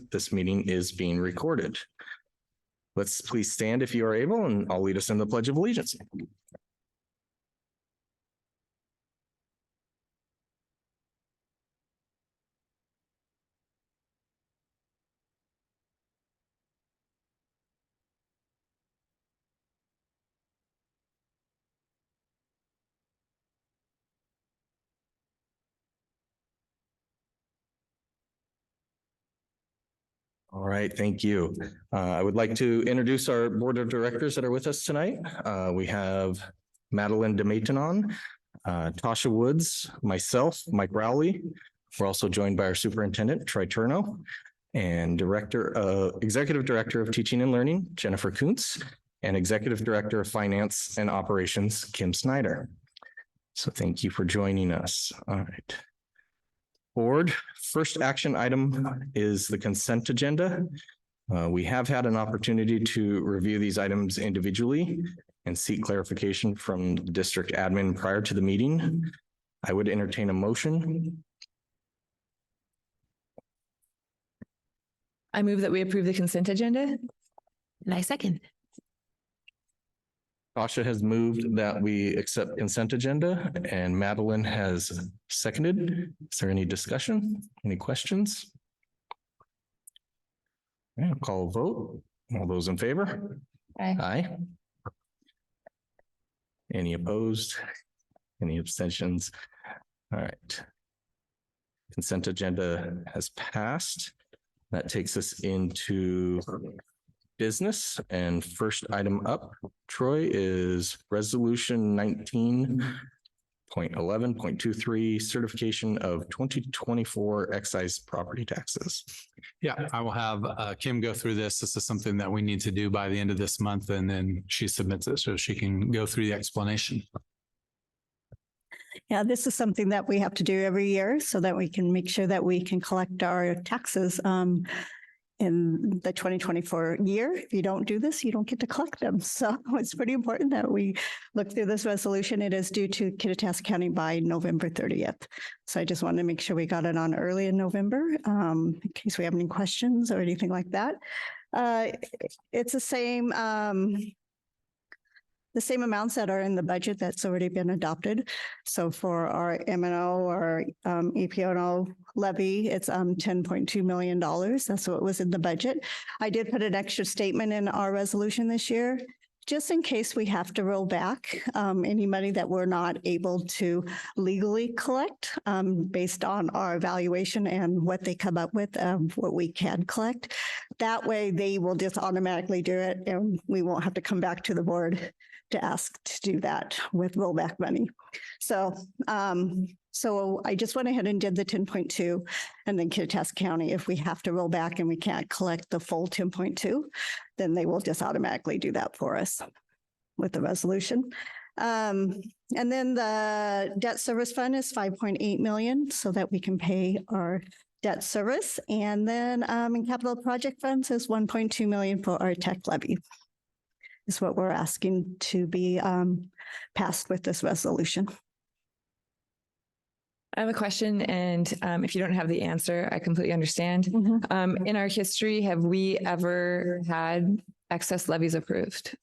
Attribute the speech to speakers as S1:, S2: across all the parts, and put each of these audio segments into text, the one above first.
S1: that this meeting is being recorded. Let's please stand if you are able, and I'll lead us in the Pledge of Allegiance. All right, thank you. I would like to introduce our board of directors that are with us tonight. We have Madeline DeMaitonon, Tasha Woods, myself, Mike Rowley. We're also joined by our superintendent, Troy Turno, and executive director of teaching and learning, Jennifer Kuntz, and executive director of finance and operations, Kim Snyder. So thank you for joining us. All right. Board, first action item is the consent agenda. We have had an opportunity to review these items individually and seek clarification from the district admin prior to the meeting. I would entertain a motion.
S2: I move that we approve the consent agenda. And I second.
S1: Tasha has moved that we accept consent agenda, and Madeline has seconded. Is there any discussion? Any questions? Okay, I'll call a vote. All those in favor?
S2: Aye.
S1: Aye. Any opposed? Any abstentions? All right. Consent agenda has passed. That takes us into business, and first item up, Troy, is resolution 19.11.23 certification of 2024 excise property taxes.
S3: Yeah, I will have Kim go through this. This is something that we need to do by the end of this month, and then she submits it so she can go through the explanation.
S4: Yeah, this is something that we have to do every year so that we can make sure that we can collect our taxes in the 2024 year. If you don't do this, you don't get to collect them. So it's pretty important that we look through this resolution. It is due to Kittitas County by November 30th. So I just wanted to make sure we got it on early in November in case we have any questions or anything like that. It's the same amounts that are in the budget that's already been adopted. So for our M&O or EPO levy, it's $10.2 million. That's what was in the budget. I did put an extra statement in our resolution this year, just in case we have to roll back any money that we're not able to legally collect based on our evaluation and what they come up with, what we can collect. That way they will just automatically do it and we won't have to come back to the board to ask to do that with rollback money. So I just went ahead and did the 10.2, and then Kittitas County, if we have to roll back and we can't collect the full 10.2, then they will just automatically do that for us with the resolution. And then the debt service fund is 5.8 million so that we can pay our debt service. And then in capital project funds is 1.2 million for our tech levy. Is what we're asking to be passed with this resolution.
S2: I have a question, and if you don't have the answer, I completely understand. Mm-hmm. In our history, have we ever had excess levies approved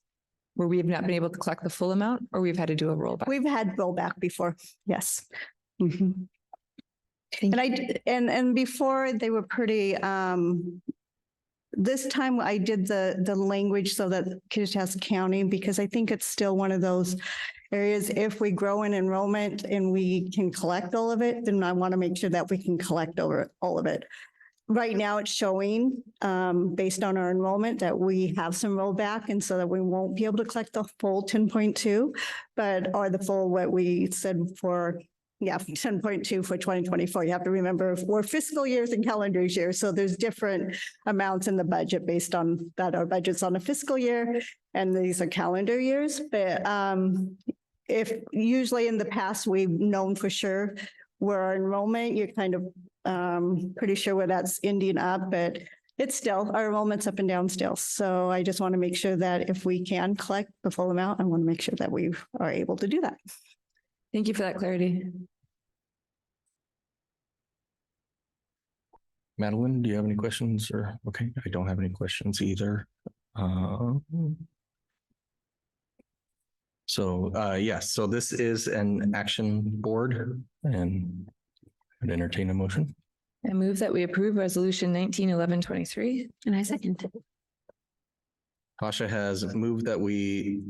S2: where we have not been able to collect the full amount, or we've had to do a rollback?
S4: We've had rollback before, yes. Mm-hmm. And before they were pretty. This time I did the language so that Kittitas County, because I think it's still one of those areas, if we grow in enrollment and we can collect all of it, then I want to make sure that we can collect over all of it. Right now it's showing based on our enrollment that we have some rollback, and so that we won't be able to collect the full 10.2, but or the full what we said for 10.2 for 2024. You have to remember we're fiscal years and calendar years. So there's different amounts in the budget based on that. Our budget's on a fiscal year and these are calendar years. But if usually in the past, we've known for sure where our enrollment, you're kind of pretty sure where that's ending up, but it's still, our enrollment's up and down still. So I just want to make sure that if we can collect the full amount, I want to make sure that we are able to do that.
S2: Thank you for that clarity.
S1: Madeline, do you have any questions or, okay, I don't have any questions either. Yes, so this is an action board and I'd entertain a motion.
S2: I move that we approve resolution 191123.
S5: And I second.
S1: Tasha has moved that we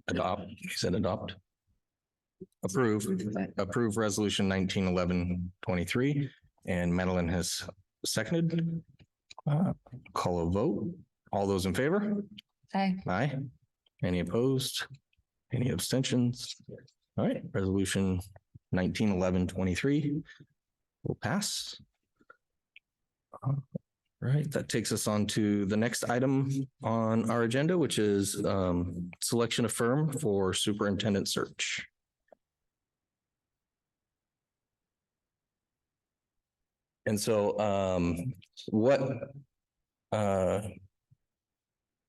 S1: adopt, he said adopt. Approve resolution 191123, and Madeline has seconded. Call a vote. All those in favor?
S2: Aye.
S1: Aye. Any opposed? Any abstentions? All right, resolution 191123 will pass. All right, that takes us on to the next item on our agenda, which is selection of firm for superintendent search. And so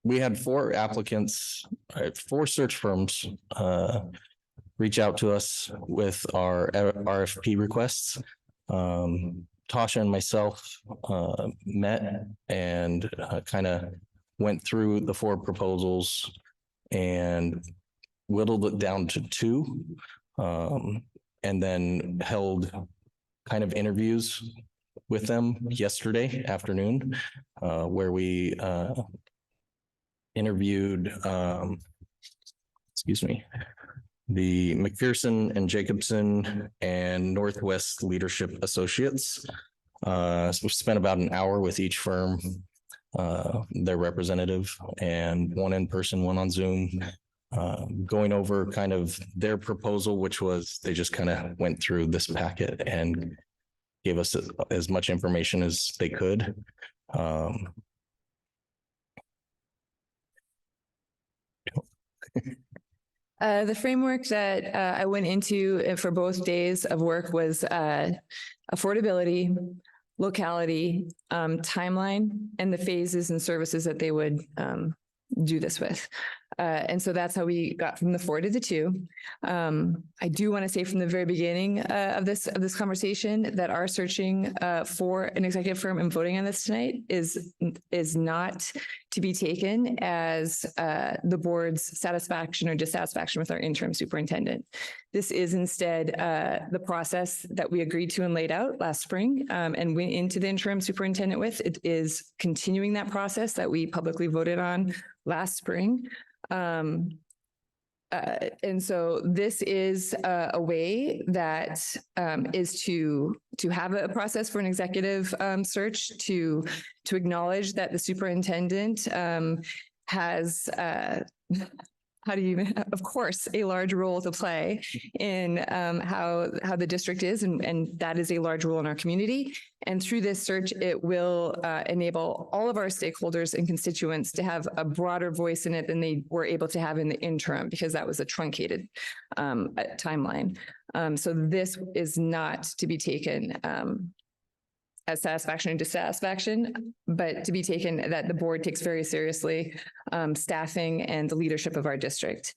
S1: we had 4 applicants, four search firms reach out to us with our RFP requests. Tasha and myself met and kind of went through the 4 proposals and whittled it down to 2, and then held kind of interviews with them yesterday afternoon, where we interviewed, the McPherson and Jacobson and Northwest Leadership Associates. So we spent about an hour with each firm, their representative, and one in person, one on Zoom, going over kind of their proposal, which was they just kind of went through this packet and gave us as much information as they could.
S2: The framework that I went into for both days of work was affordability, locality, timeline, and the phases and services that they would do this with. And so that's how we got from the 4 to the 2. I do want to say from the very beginning of this conversation that our searching for an executive firm and voting on this tonight is not to be taken as the board's satisfaction or dissatisfaction with our interim superintendent. This is instead the process that we agreed to and laid out last spring and went into the interim superintendent with. It is continuing that process that we publicly voted on last spring. And so this is a way that is to have a process for an executive search, to acknowledge that the superintendent has of course, a large role to play in how the district is, and that is a large role in our community. And through this search, it will enable all of our stakeholders and constituents to have a broader voice in it than they were able to have in the interim, because that was a truncated timeline. So this is not to be taken as satisfaction and dissatisfaction, but to be taken that the board takes very seriously staffing and the leadership of our district.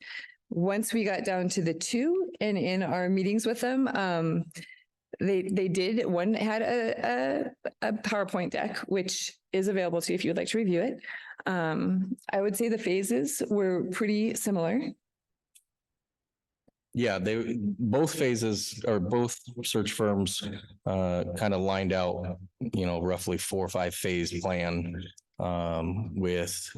S2: Once we got down to the 2 and in our meetings with them, one had a PowerPoint deck, which is available to you if you would like to review it. I would say the phases were pretty similar.
S1: Yeah, both phases or both search firms kind of lined out, roughly 4 or 5 phase plan with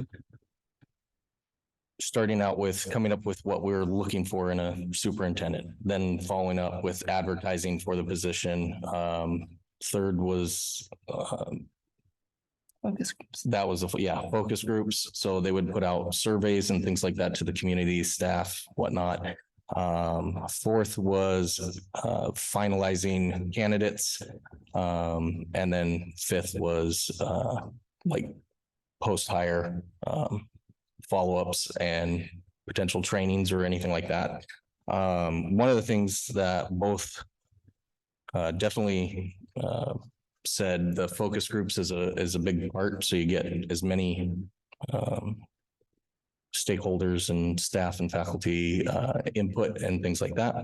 S1: starting out with coming up with what we were looking for in a superintendent, then following up with advertising for the position. Third was focus groups. That was focus groups. So they would put out surveys and things like that to the community, staff, whatnot. 4th was finalizing candidates, and then 5th was like post-hire follow-ups and potential trainings or anything like that. One of the things that both definitely said the focus groups is a big part, so you get as many stakeholders and staff and faculty input and things like that.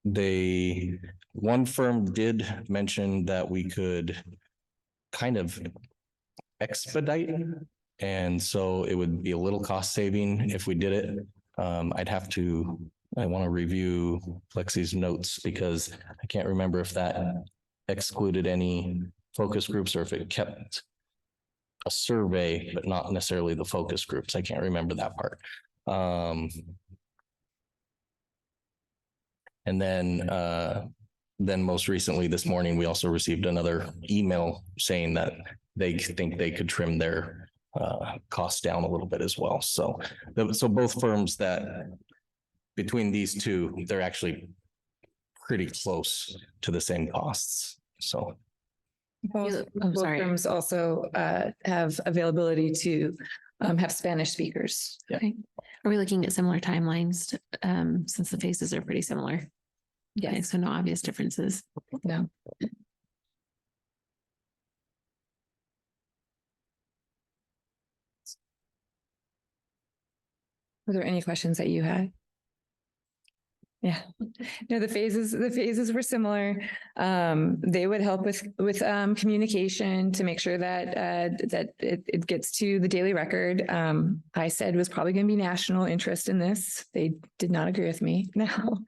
S1: one firm did mention that we could kind of expedite. And so it would be a little cost saving if we did it. I want to review Lexi's notes because I can't remember if that excluded any focus groups or if it kept a survey, but not necessarily the focus groups. I can't remember that part. And then most recently this morning, we also received another email saying that they think they could trim their costs down a little bit as well. So both firms that between these two, they're actually pretty close to the same costs. So
S2: Both
S5: Oh, sorry.
S2: firms also have availability to have Spanish speakers.
S1: Yeah.
S5: Okay. Are we looking at similar timelines, since the phases are pretty similar? Okay,
S2: Yes.
S5: so no obvious differences.
S2: No. Were there any questions that you had? Yeah, no, the phases were similar. They would help with communication to make sure that it gets to the daily record. I said was probably going to be national interest in this. They did not agree with me. No.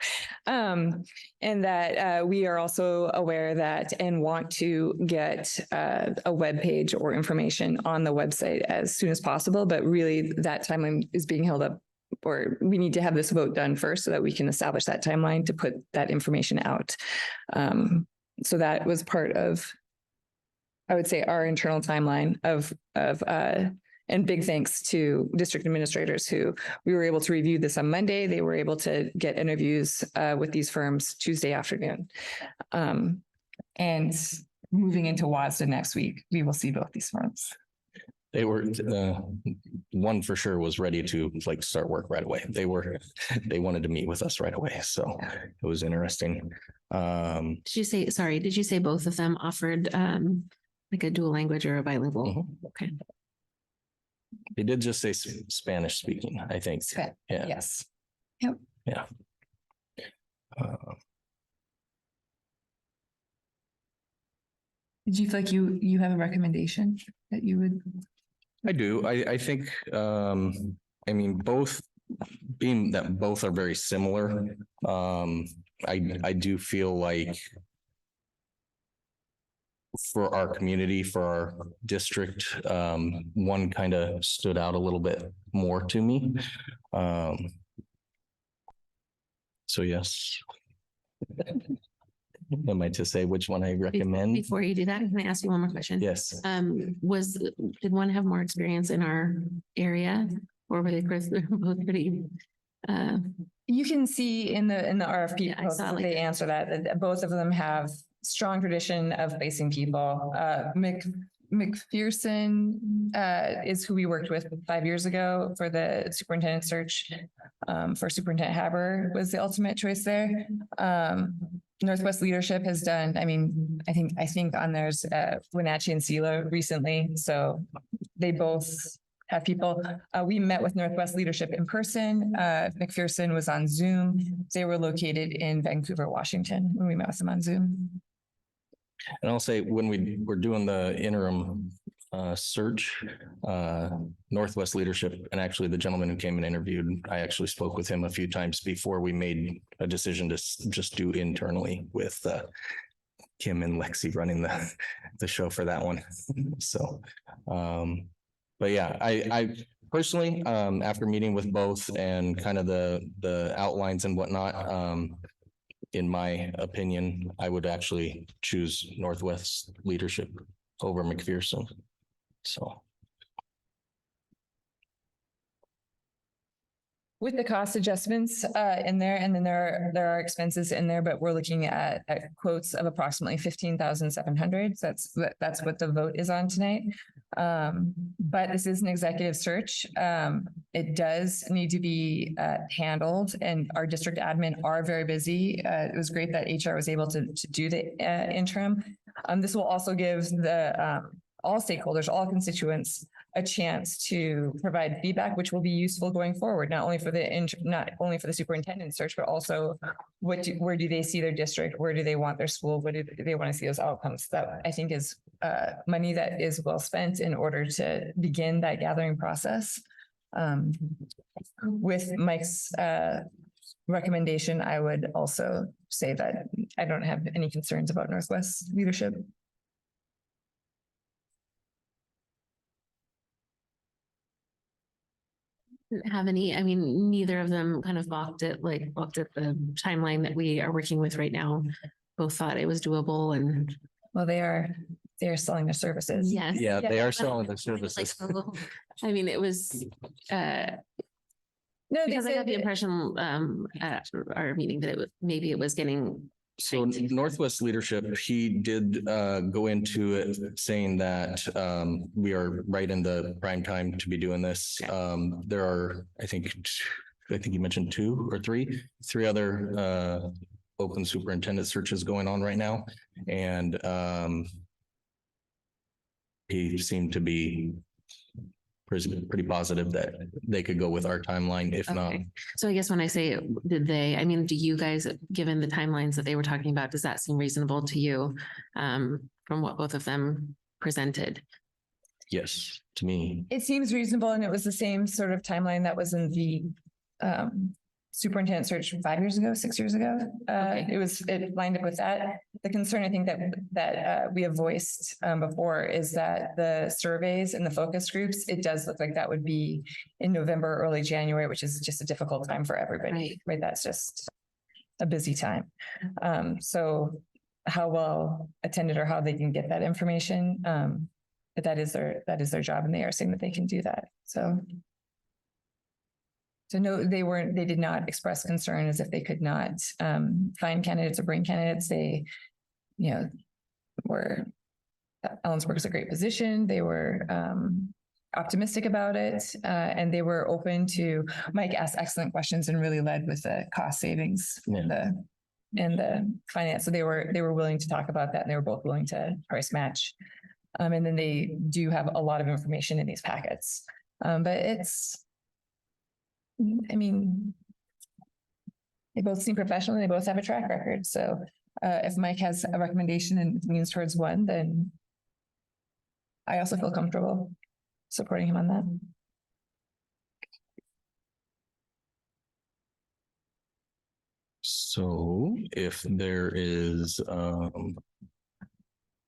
S2: And that we are also aware that and want to get a web page or information on the website as soon as possible. But really that timeline is being held up, or we need to have this vote done first so that we can establish that timeline to put that information out. So that was part of, I would say, our internal timeline and big thanks to district administrators who we were able to review this on Monday. They were able to get interviews with these firms Tuesday afternoon. And moving into WASDA next week, we will see both these firms.
S1: they were, one for sure was ready to like start work right away. They wanted to meet with us right away. So it was interesting.
S5: Did you say both of them offered like a dual language or a bilingual?
S1: Mhm.
S5: Okay.
S1: They did just say Spanish speaking, I think. Yeah.
S2: Yes.
S1: Yeah.
S2: Did you feel like you have a recommendation that you would?
S1: I do. I think, I mean, both being that both are very similar. I do feel like for our community, for our district, one kind of stood out a little bit more to me. So yes. Am I to say which one I recommend?
S5: Before you do that, can I ask you one more question?
S1: Yes.
S5: Did one have more experience in our area, or were they both pretty?
S2: You can see in the RFP,
S5: Yeah, I saw like-
S2: they answer that both of them have strong tradition of placing people. McPherson is who we worked with 5 years ago for the superintendent search. For Superintendent Haber was the ultimate choice there. Northwest Leadership has done, I mean, I think on theirs, Wenatchee and Sela recently. So they both have people. We met with Northwest Leadership in person. McPherson was on Zoom. They were located in Vancouver, Washington when we met with them on Zoom.
S1: And I'll say when we were doing the interim search, Northwest Leadership, and actually the gentleman who came and interviewed, I actually spoke with him a few times before we made a decision to just do internally with Kim and Lexi running the show for that one. So, but yeah, I personally, after meeting with both and kind of the outlines and whatnot, in my opinion, I would actually choose Northwest Leadership over McPherson. So.
S2: With the cost adjustments in there, and then there are expenses in there, but we're looking at quotes of approximately 15,700. So that's what the vote is on tonight. But this is an executive search. It does need to be handled, and our district admin are very busy. It was great that HR was able to do the interim. This will also give the all stakeholders, all constituents, a chance to provide feedback, which will be useful going forward, not only for not only for the superintendent search, but also where do they see their district? Where do they want their school? What do they want to see those outcomes? That I think is money that is well spent in order to begin that gathering process. With Mike's recommendation, I would also say that I don't have any concerns about Northwest leadership.
S5: Didn't have any, I mean, neither of them kind of balked at the timeline that we are working with right now. Both thought it was doable and.
S2: Well, they are selling their services.
S5: Yes.
S1: Yeah, they are selling their
S5: Like,
S1: services.
S5: I mean, it was,
S2: No,
S5: because I got the impression, at our meeting that maybe it was getting.
S1: So Northwest leadership, he did go into it saying that we are right in the prime time to be doing this. There are, I think you mentioned two or three other open superintendent searches going on right now. And he seemed to be pretty positive that they could go with our timeline, if not.
S5: Okay. So I guess when I say, I mean, do you guys, given the timelines that they were talking about, does that seem reasonable to you from what both of them presented?
S1: Yes, to me.
S2: It seems reasonable, and it was the same sort of timeline that was in the superintendent search 5 years ago, 6 years ago.
S5: Okay.
S2: It lined up with that. The concern I think that we have voiced before is that the surveys and the focus groups, it does look like that would be in November, early January, which is just a difficult time for everybody, right? That's just a busy time. So how well attended or how they can get that information, but that is their job, and they are saying that they can do that. So no, they did not express concern as if they could not find candidates or bring candidates. They, Ellensburg is a great position. They were optimistic about it, and they were open to. Mike asked excellent questions and really led with the cost savings and the finance. So they were willing to talk about that, and they were both willing to price match. And then they do have a lot of information in these packets, but I mean, they both seem professional and they both have a track record. So if Mike has a recommendation and leans towards one, then I also feel comfortable supporting him on that.
S1: So if there is, do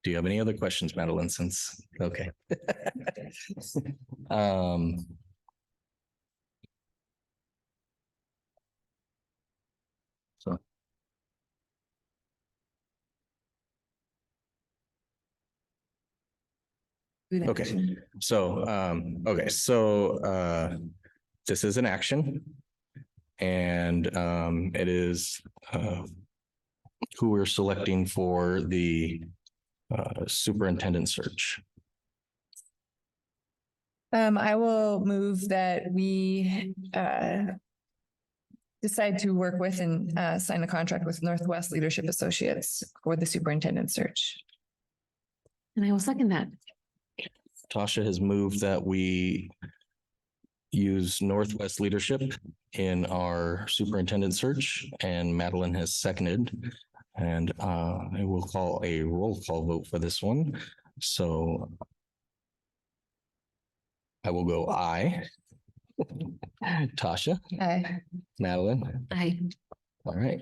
S1: you have any other questions, Madeline, since, okay. So. Okay, so this is an action. And it is who we're selecting for the superintendent search.
S2: I will move that we decide to work with and sign a contract with Northwest Leadership Associates for the superintendent search.
S5: And I will second that.
S1: Tasha has moved that we use Northwest Leadership in our superintendent search, and Madeline has seconded. And I will call a roll call vote for this one. So I will go aye. Tasha?
S2: Aye.
S1: Madeline?
S5: Aye.
S1: All right.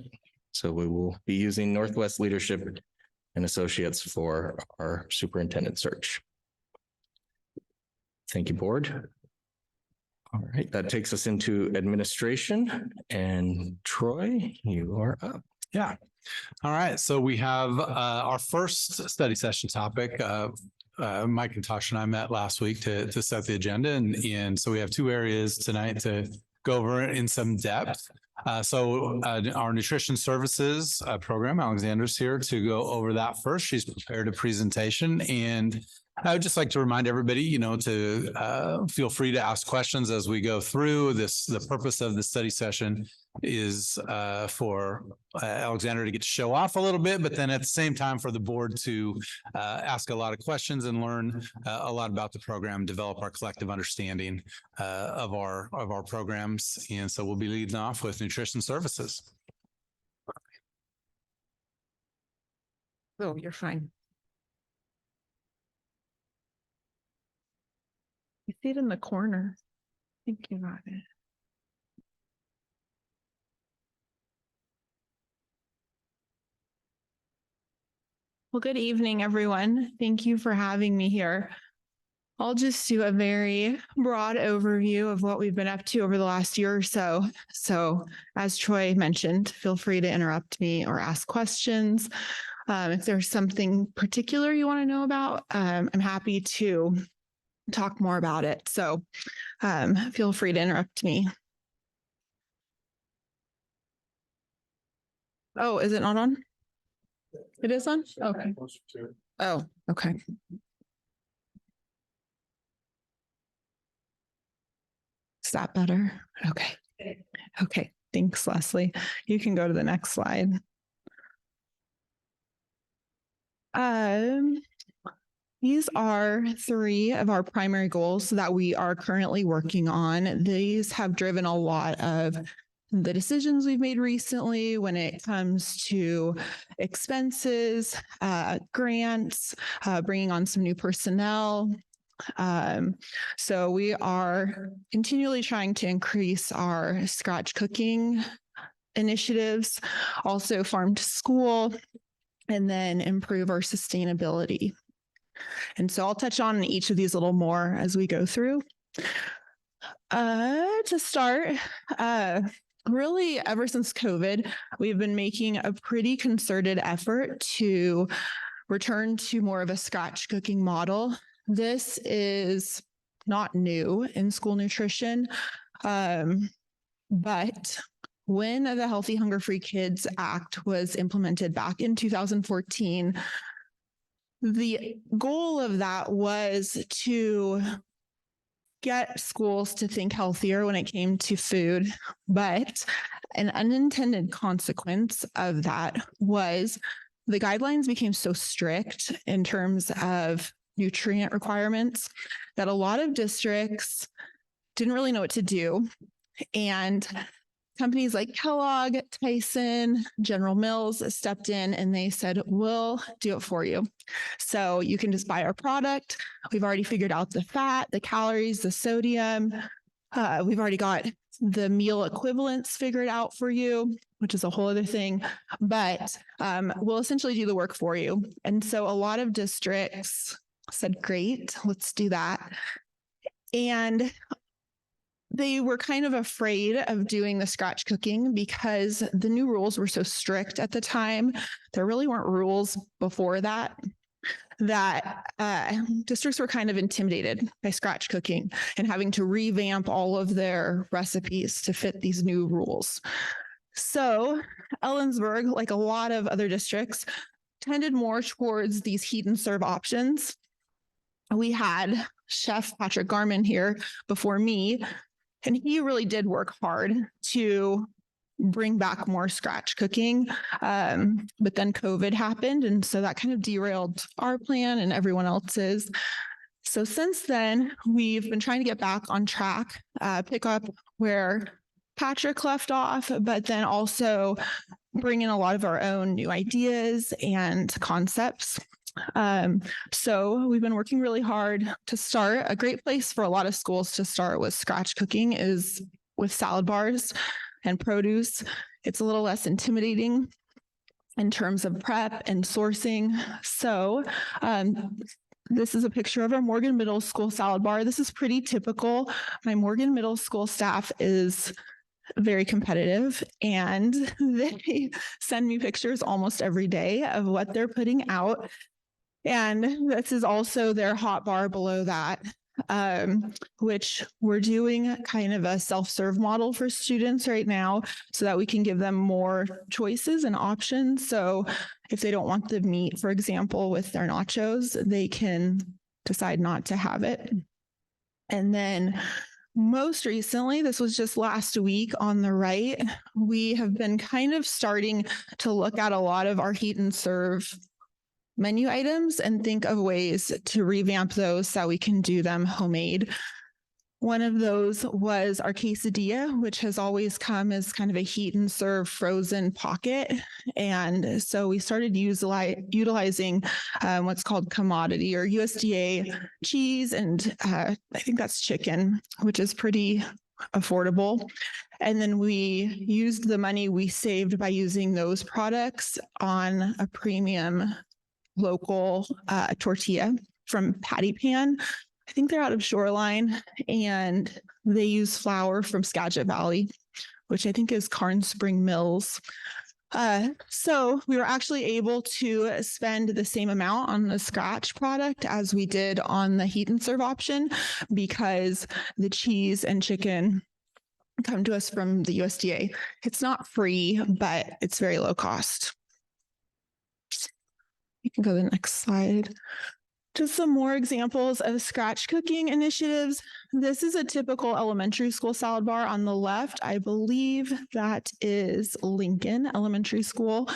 S1: So we will be using Northwest Leadership and Associates for our superintendent search. Thank you, board. All right, that takes us into administration, and Troy, you are up.
S3: Yeah. All right. So we have our first study session topic. Mike and Tasha and I met last week to set the agenda. And so we have two areas tonight to go over in some depth. So our nutrition services program, Alexandra's here to go over that first. She's prepared a presentation, and I would just like to remind everybody, to feel free to ask questions as we go through this. The purpose of the study session is for Alexander to get to show off a little bit, but then at the same time for the board to ask a lot of questions and learn a lot about the program, develop our collective understanding of our programs. And so we'll be leading off with nutrition services.
S2: Oh, you're fine. You see it in the corner. Thinking about it.
S6: Well, good evening, everyone. Thank you for having me here. I'll just do a very broad overview of what we've been up to over the last year or so. So as Troy mentioned, feel free to interrupt me or ask questions. If there's something particular you want to know about, I'm happy to talk more about it. So feel free to interrupt me. Oh, is it not on? It is on? Okay. Oh, okay. Is that better? Okay. Okay. Thanks, Leslie. You can go to the next slide. These are 3 of our primary goals that we are currently working on. These have driven a lot of the decisions we've made recently when it comes to expenses, grants, bringing on some new personnel. So we are continually trying to increase our scratch cooking initiatives, also farm to school, and then improve our sustainability. And so I'll touch on each of these a little more as we go through. To start, really, ever since COVID, we've been making a pretty concerted effort to return to more of a scratch cooking model. This is not new in school nutrition, but when the Healthy Hunger Free Kids Act was implemented back in 2014, the goal of that was to get schools to think healthier when it came to food, but an unintended consequence of that was the guidelines became so strict in terms of nutrient requirements that a lot of districts didn't really know what to do. And companies like Kellogg, Tyson, General Mills stepped in and they said, we'll do it for you. So you can just buy our product. We've already figured out the fat, the calories, the sodium. We've already got the meal equivalents figured out for you, which is a whole other thing, but we'll essentially do the work for you. And so a lot of districts said, great, let's do that. And they were kind of afraid of doing the scratch cooking because the new rules were so strict at the time. There really weren't rules before that districts were kind of intimidated by scratch cooking and having to revamp all of their recipes to fit these new rules. So Ellensburg, like a lot of other districts, tended more towards these heat and serve options. We had Chef Patrick Garman here before me, and he really did work hard to bring back more scratch cooking. But then COVID happened. And so that kind of derailed our plan and everyone else's. So since then, we've been trying to get back on track, pick up where Patrick left off, but then also bring in a lot of our own new ideas and concepts. So we've been working really hard to start. A great place for a lot of schools to start with scratch cooking is with salad bars and produce. It's a little less intimidating in terms of prep and sourcing. So this is a picture of our Morgan Middle School salad bar. This is pretty typical. My Morgan Middle School staff is very competitive, and they send me pictures almost every day of what they're putting out. And this is also their hot bar below that, which we're doing kind of a self-serve model for students right now so that we can give them more choices and options. So if they don't want the meat, for example, with their nachos, they can decide not to have it. And then most recently, this was just last week on the right, we have been kind of starting to look at a lot of our heat and serve menu items and think of ways to revamp those so we can do them homemade. One of those was our quesadilla, which has always come as kind of a heat and serve frozen pocket. And so we started utilizing what's called commodity or USDA cheese. And I think that's chicken, which is pretty affordable. And then we used the money we saved by using those products on a premium local tortilla from Patty Pan. I think they're out of Shoreline, and they use flour from Skagit Valley, which I think is Carn Spring Mills. So we were actually able to spend the same amount on the scratch product as we did on the heat and serve option because the cheese and chicken come to us from the USDA. It's not free, but it's very low cost. You can go to the next slide. Just some more examples of scratch cooking initiatives. This is a typical elementary school salad bar on the left. I believe that is Lincoln Elementary School.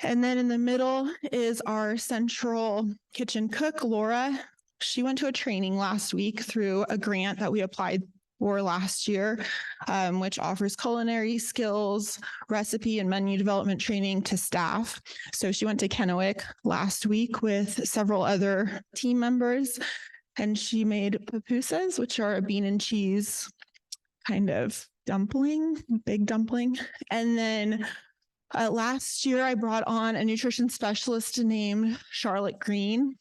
S6: And then in the middle is our central kitchen cook, Laura. She went to a training last week through a grant that we applied for last year, which offers culinary skills, recipe and menu development training to staff. So she went to Kennewick last week with several other team members, and she made pupusas, which are a bean and cheese kind of dumpling, big dumpling. And then last year, I brought on a nutrition specialist named Charlotte Green.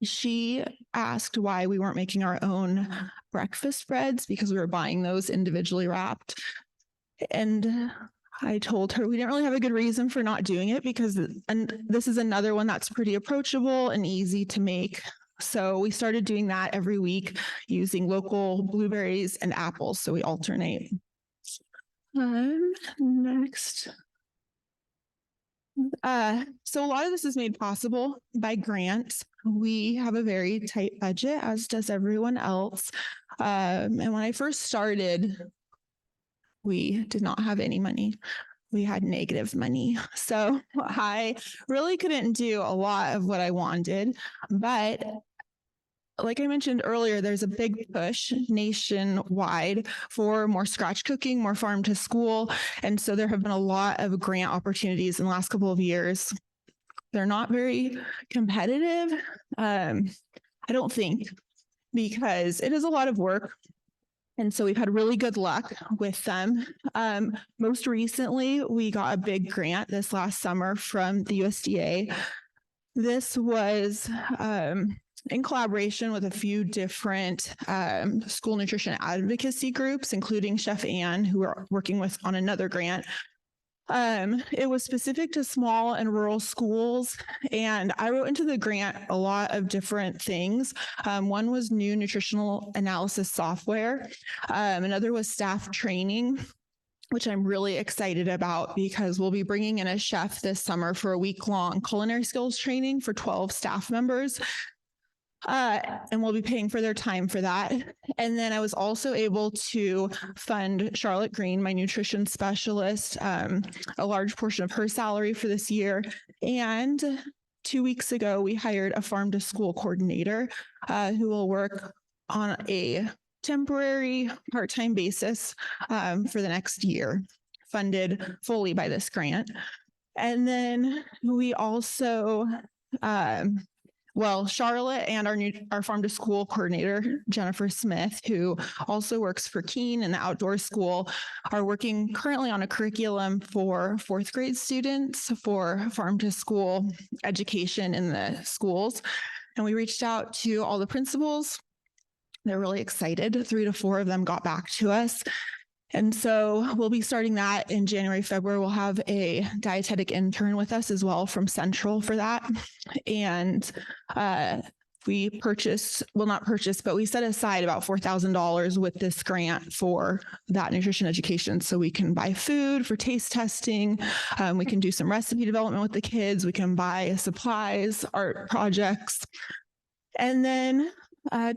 S6: She asked why we weren't making our own breakfast breads because we were buying those individually wrapped. And I told her we didn't really have a good reason for not doing it because this is another one that's pretty approachable and easy to make. So we started doing that every week using local blueberries and apples. So we alternate. Next. So a lot of this is made possible by grants. We have a very tight budget, as does everyone else. And when I first started, we did not have any money. We had negative money. So I really couldn't do a lot of what I wanted. But like I mentioned earlier, there's a big push nationwide for more scratch cooking, more farm to school. And so there have been a lot of grant opportunities in the last couple of years. They're not very competitive, I don't think, because it is a lot of work. And so we've had really good luck with them. Most recently, we got a big grant this last summer from the USDA. This was in collaboration with a few different school nutrition advocacy groups, including Chef Ann, who we're working with on another grant. It was specific to small and rural schools, and I wrote into the grant a lot of different things. One was new nutritional analysis software. Another was staff training, which I'm really excited about because we'll be bringing in a chef this summer for a week-long culinary skills training for 12 staff members. And we'll be paying for their time for that. And then I was also able to fund Charlotte Green, my nutrition specialist, a large portion of her salary for this year. And 2 weeks ago, we hired a farm to school coordinator who will work on a temporary part-time basis for the next year, funded fully by this grant. And then we also, Charlotte and our farm to school coordinator, Jennifer Smith, who also works for Keene in the outdoor school, are working currently on a curriculum for 4th grade students for farm to school education in the schools. And we reached out to all the principals. They're really excited. 3 to 4 of them got back to us. And so we'll be starting that in January, February. We'll have a dietetic intern with us as well from Central for that. And we we set aside about $4,000 with this grant for that nutrition education. So we can buy food for taste testing. We can do some recipe development with the kids. We can buy supplies, art projects. And then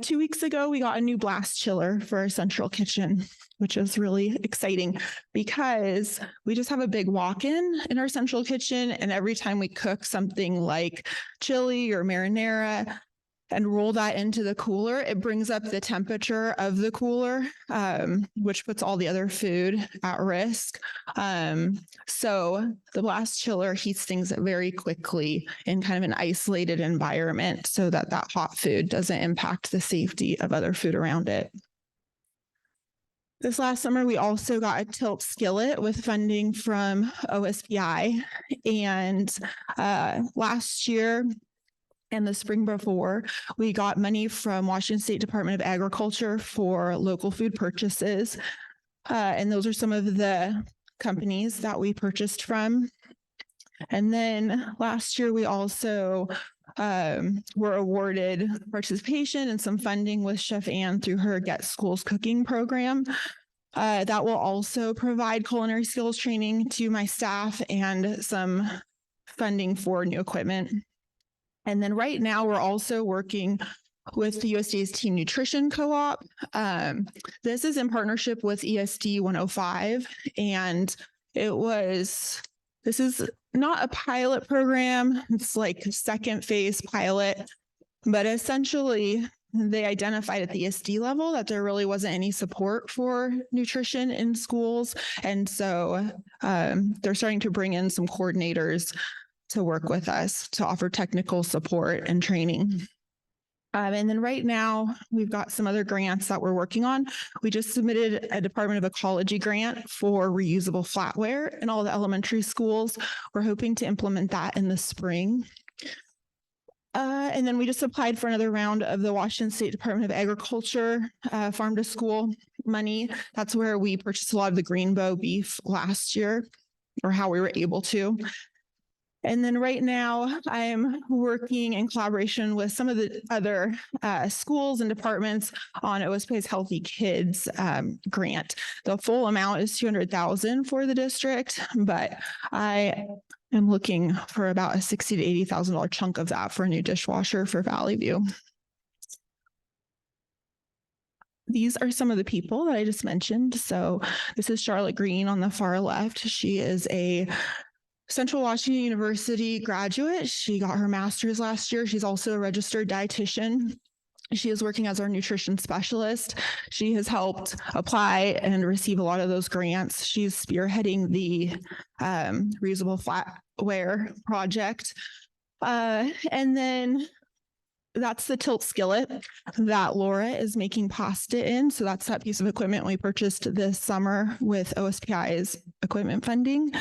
S6: 2 weeks ago, we got a new blast chiller for our central kitchen, which is really exciting because we just have a big walk-in in our central kitchen. And every time we cook something like chili or marinara and roll that into the cooler, it brings up the temperature of the cooler, which puts all the other food at risk. So the blast chiller heats things very quickly in kind of an isolated environment so that that hot food doesn't impact the safety of other food around it. This last summer, we also got a tilt skillet with funding from OSPI. And last year, and the spring before, we got money from Washington State Department of Agriculture for local food purchases. And those are some of the companies that we purchased from. And then last year, we also were awarded participation and some funding with Chef Ann through her Get Schools Cooking program. That will also provide culinary skills training to my staff and some funding for new equipment. And then right now, we're also working with the USDA's Team Nutrition Co-op. This is in partnership with ESD 105. And this is not a pilot program. It's like a second phase pilot. But essentially, they identified at the ESD level that there really wasn't any support for nutrition in schools. And so they're starting to bring in some coordinators to work with us to offer technical support and training. And then right now, we've got some other grants that we're working on. We just submitted a Department of Ecology grant for reusable flatware in all the elementary schools. We're hoping to implement that in the spring. And then we just applied for another round of the Washington State Department of Agriculture farm to school money. That's where we purchased a lot of the Greenbow beef last year, or how we were able to. And then right now, I'm working in collaboration with some of the other schools and departments on OSPI's Healthy Kids grant. The full amount is $200,000 for the district, but I am looking for about a $60,000 to $80,000 chunk of that for a new dishwasher for Valley View. These are some of the people that I just mentioned. So this is Charlotte Green on the far left. She is a Central Washington University graduate. She got her master's last year. She's also a registered dietitian. She is working as our nutrition specialist. She has helped apply and receive a lot of those grants. She's spearheading the reusable flatware project. And then that's the tilt skillet that Laura is making pasta in. So that's that piece of equipment we purchased this summer with OSPI's equipment funding.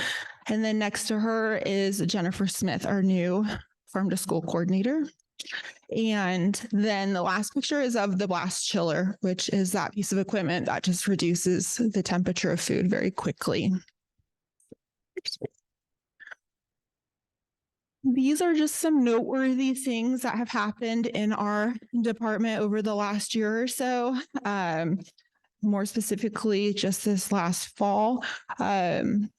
S6: And then next to her is Jennifer Smith, our new farm to school coordinator. And then the last picture is of the blast chiller, which is that piece of equipment that just reduces the temperature of food very quickly. These are just some noteworthy things that have happened in our department over the last year or so. More specifically, just this last fall,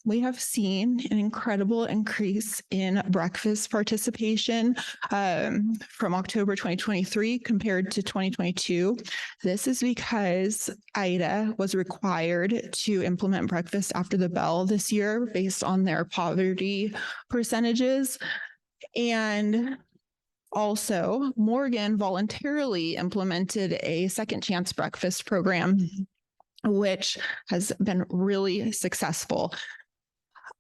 S6: we have seen an incredible increase in breakfast participation from October 2023 compared to 2022. This is because IDA was required to implement breakfast after the bell this year based on their poverty percentages. And also, Morgan voluntarily implemented a second chance breakfast program, which has been really successful.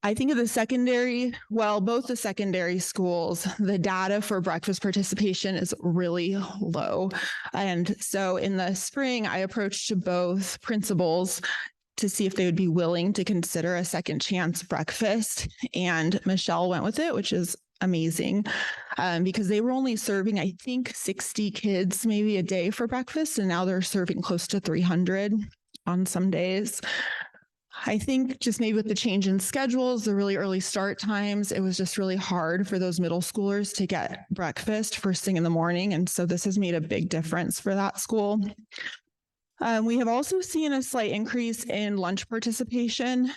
S6: I think of the both the secondary schools, the data for breakfast participation is really low. And so in the spring, I approached both principals to see if they would be willing to consider a second chance breakfast. And Michelle went with it, which is amazing, because they were only serving, I think, 60 kids maybe a day for breakfast. And now they're serving close to 300 on some days. I think just maybe with the change in schedules, the really early start times, it was just really hard for those middle schoolers to get breakfast first thing in the morning. And so this has made a big difference for that school. We have also seen a slight increase in lunch participation.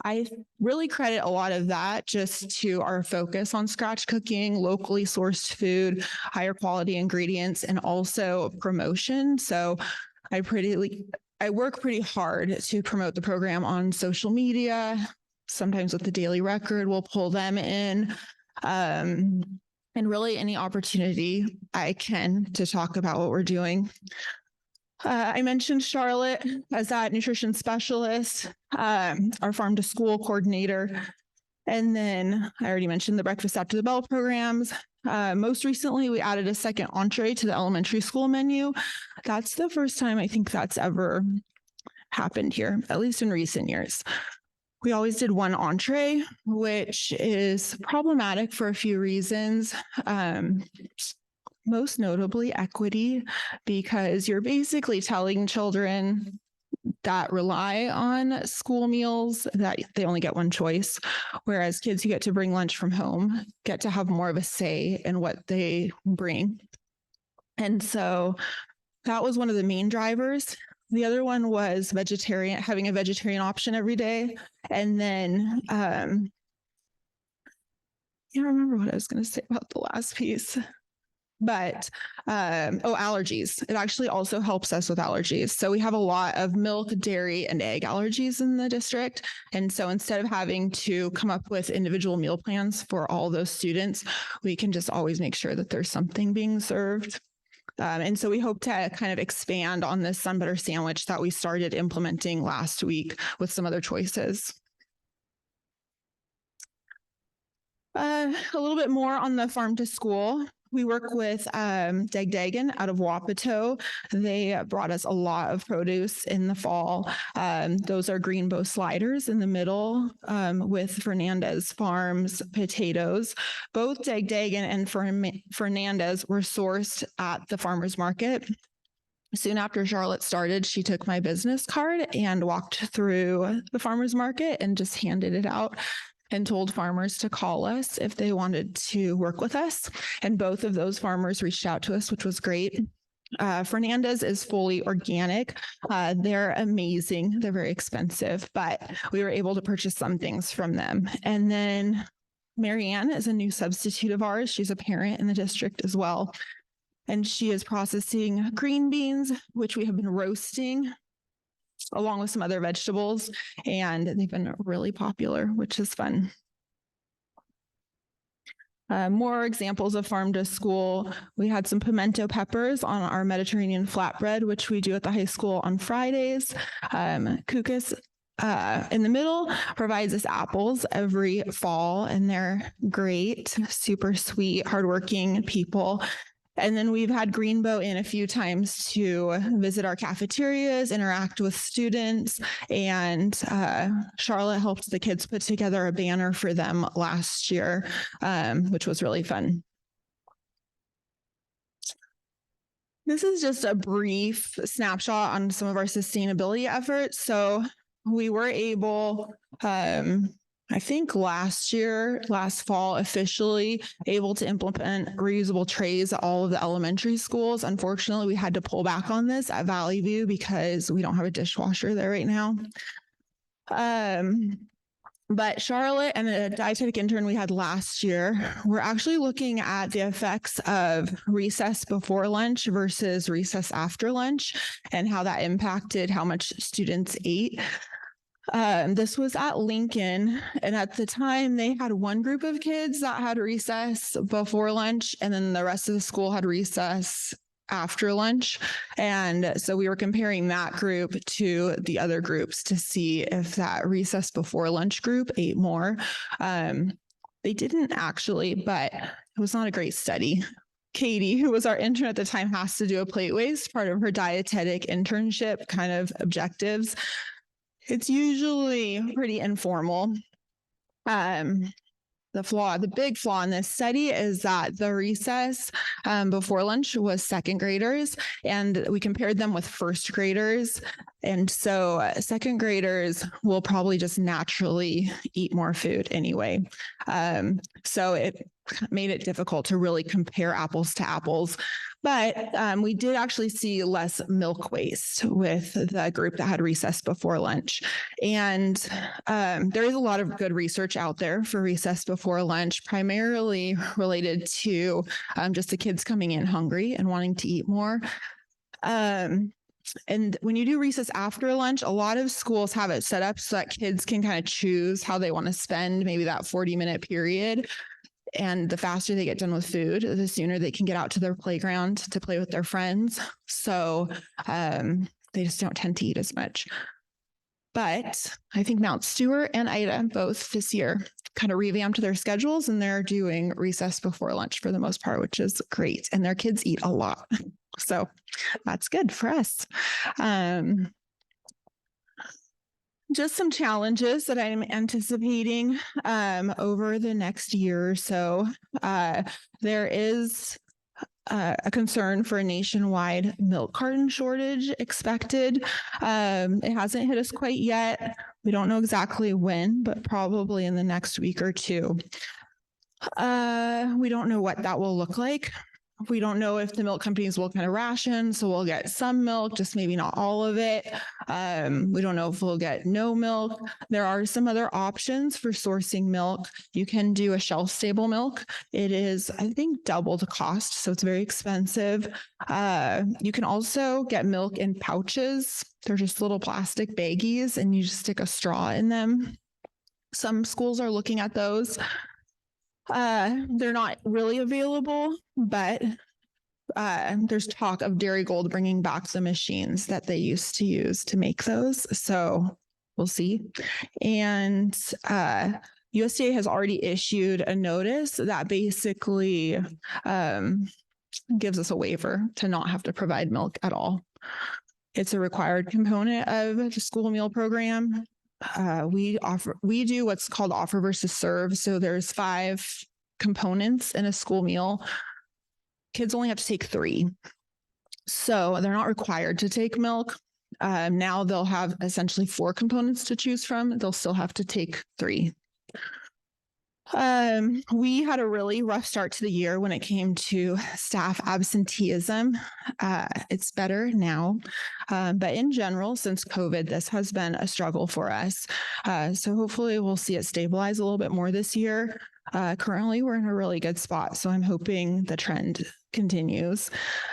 S6: I really credit a lot of that just to our focus on scratch cooking, locally sourced food, higher quality ingredients, and also promotion. So I work pretty hard to promote the program on social media. Sometimes with the Daily Record, we'll pull them in. And really any opportunity I can to talk about what we're doing. I mentioned Charlotte as that nutrition specialist, our farm to school coordinator. And then I already mentioned the breakfast after the bell programs. Most recently, we added a second entree to the elementary school menu. That's the first time I think that's ever happened here, at least in recent years. We always did one entree, which is problematic for a few reasons. Most notably equity, because you're basically telling children that rely on school meals that they only get one choice, whereas kids who get to bring lunch from home get to have more of a say in what they bring. And so that was one of the main drivers. The other one was vegetarian, having a vegetarian option every day. And then I can't remember what I was going to say about the last piece. But allergies. It actually also helps us with allergies. So we have a lot of milk, dairy, and egg allergies in the district. And so instead of having to come up with individual meal plans for all those students, we can just always make sure that there's something being served. And so we hope to kind of expand on this sun butter sandwich that we started implementing last week with some other choices. A little bit more on the farm to school. We work with Dagdagan out of Wapato. They brought us a lot of produce in the fall. Those are greenbow sliders in the middle with Fernandez Farms potatoes. Both Dagdagan and Fernandez were sourced at the farmer's market. Soon after Charlotte started, she took my business card and walked through the farmer's market and just handed it out and told farmers to call us if they wanted to work with us. And both of those farmers reached out to us, which was great. Fernandez is fully organic. They're amazing. They're very expensive, but we were able to purchase some things from them. And then Marianne is a new substitute of ours. She's a parent in the district as well. And she is processing green beans, which we have been roasting along with some other vegetables, and they've been really popular, which is fun. More examples of farm to school. We had some pimento peppers on our Mediterranean flatbread, which we do at the high school on Fridays. Kukas in the middle provides us apples every fall, and they're great, super sweet, hardworking people. And then we've had Greenbow in a few times to visit our cafeterias, interact with students, and Charlotte helped the kids put together a banner for them last year, which was really fun. This is just a brief snapshot on some of our sustainability efforts. So we were able, I think last fall, officially able to implement reusable trays at all of the elementary schools. Unfortunately, we had to pull back on this at Valley View because we don't have a dishwasher there right now. But Charlotte and the dietetic intern we had last year, we're actually looking at the effects of recess before lunch versus recess after lunch and how that impacted how much students ate. This was at Lincoln, and at the time they had one group of kids that had recess before lunch, and then the rest of the school had recess after lunch. And so we were comparing that group to the other groups to see if that recess before lunch group ate more. They didn't actually, but it was not a great study. Katie, who was our intern at the time, has to do a plate waste, part of her dietetic internship kind of objectives. It's usually pretty informal. The big flaw in this study is that the recess before lunch was second graders, and we compared them with first graders. And so second graders will probably just naturally eat more food anyway. So it made it difficult to really compare apples to apples. But we did actually see less milk waste with the group that had recess before lunch. And there is a lot of good research out there for recess before lunch, primarily related to just the kids coming in hungry and wanting to eat more. And when you do recess after lunch, a lot of schools have it set up so that kids can kind of choose how they want to spend maybe that 40-minute period. And the faster they get done with food, the sooner they can get out to their playground to play with their friends. So they just don't tend to eat as much. But I think Mount Stewart and Ida both this year kind of revamped their schedules, and they're doing recess before lunch for the most part, which is great. And their kids eat a lot. So that's good for us. Just some challenges that I'm anticipating over the next year or so. There is a concern for a nationwide milk carton shortage expected. It hasn't hit us quite yet. We don't know exactly when, but probably in the next week or two. We don't know what that will look like. We don't know if the milk companies will kind of ration, so we'll get some milk, just maybe not all of it. We don't know if we'll get no milk. There are some other options for sourcing milk. You can do a shelf-stable milk. It is, I think, double the cost, so it's very expensive. You can also get milk in pouches. They're just little plastic baggies, and you just stick a straw in them. Some schools are looking at those. They're not really available, but there's talk of Dairy Gold bringing back the machines that they used to use to make those. So we'll see. And USDA has already issued a notice that basically gives us a waiver to not have to provide milk at all. It's a required component of the school meal program. We do what's called offer versus serve. So there's 5 components in a school meal. Kids only have to take 3. So they're not required to take milk. Now they'll have essentially 4 components to choose from. They'll still have to take 3. We had a really rough start to the year when it came to staff absenteeism. It's better now, but in general, since COVID, this has been a struggle for us. So hopefully we'll see it stabilize a little bit more this year. Currently, we're in a really good spot, so I'm hoping the trend continues.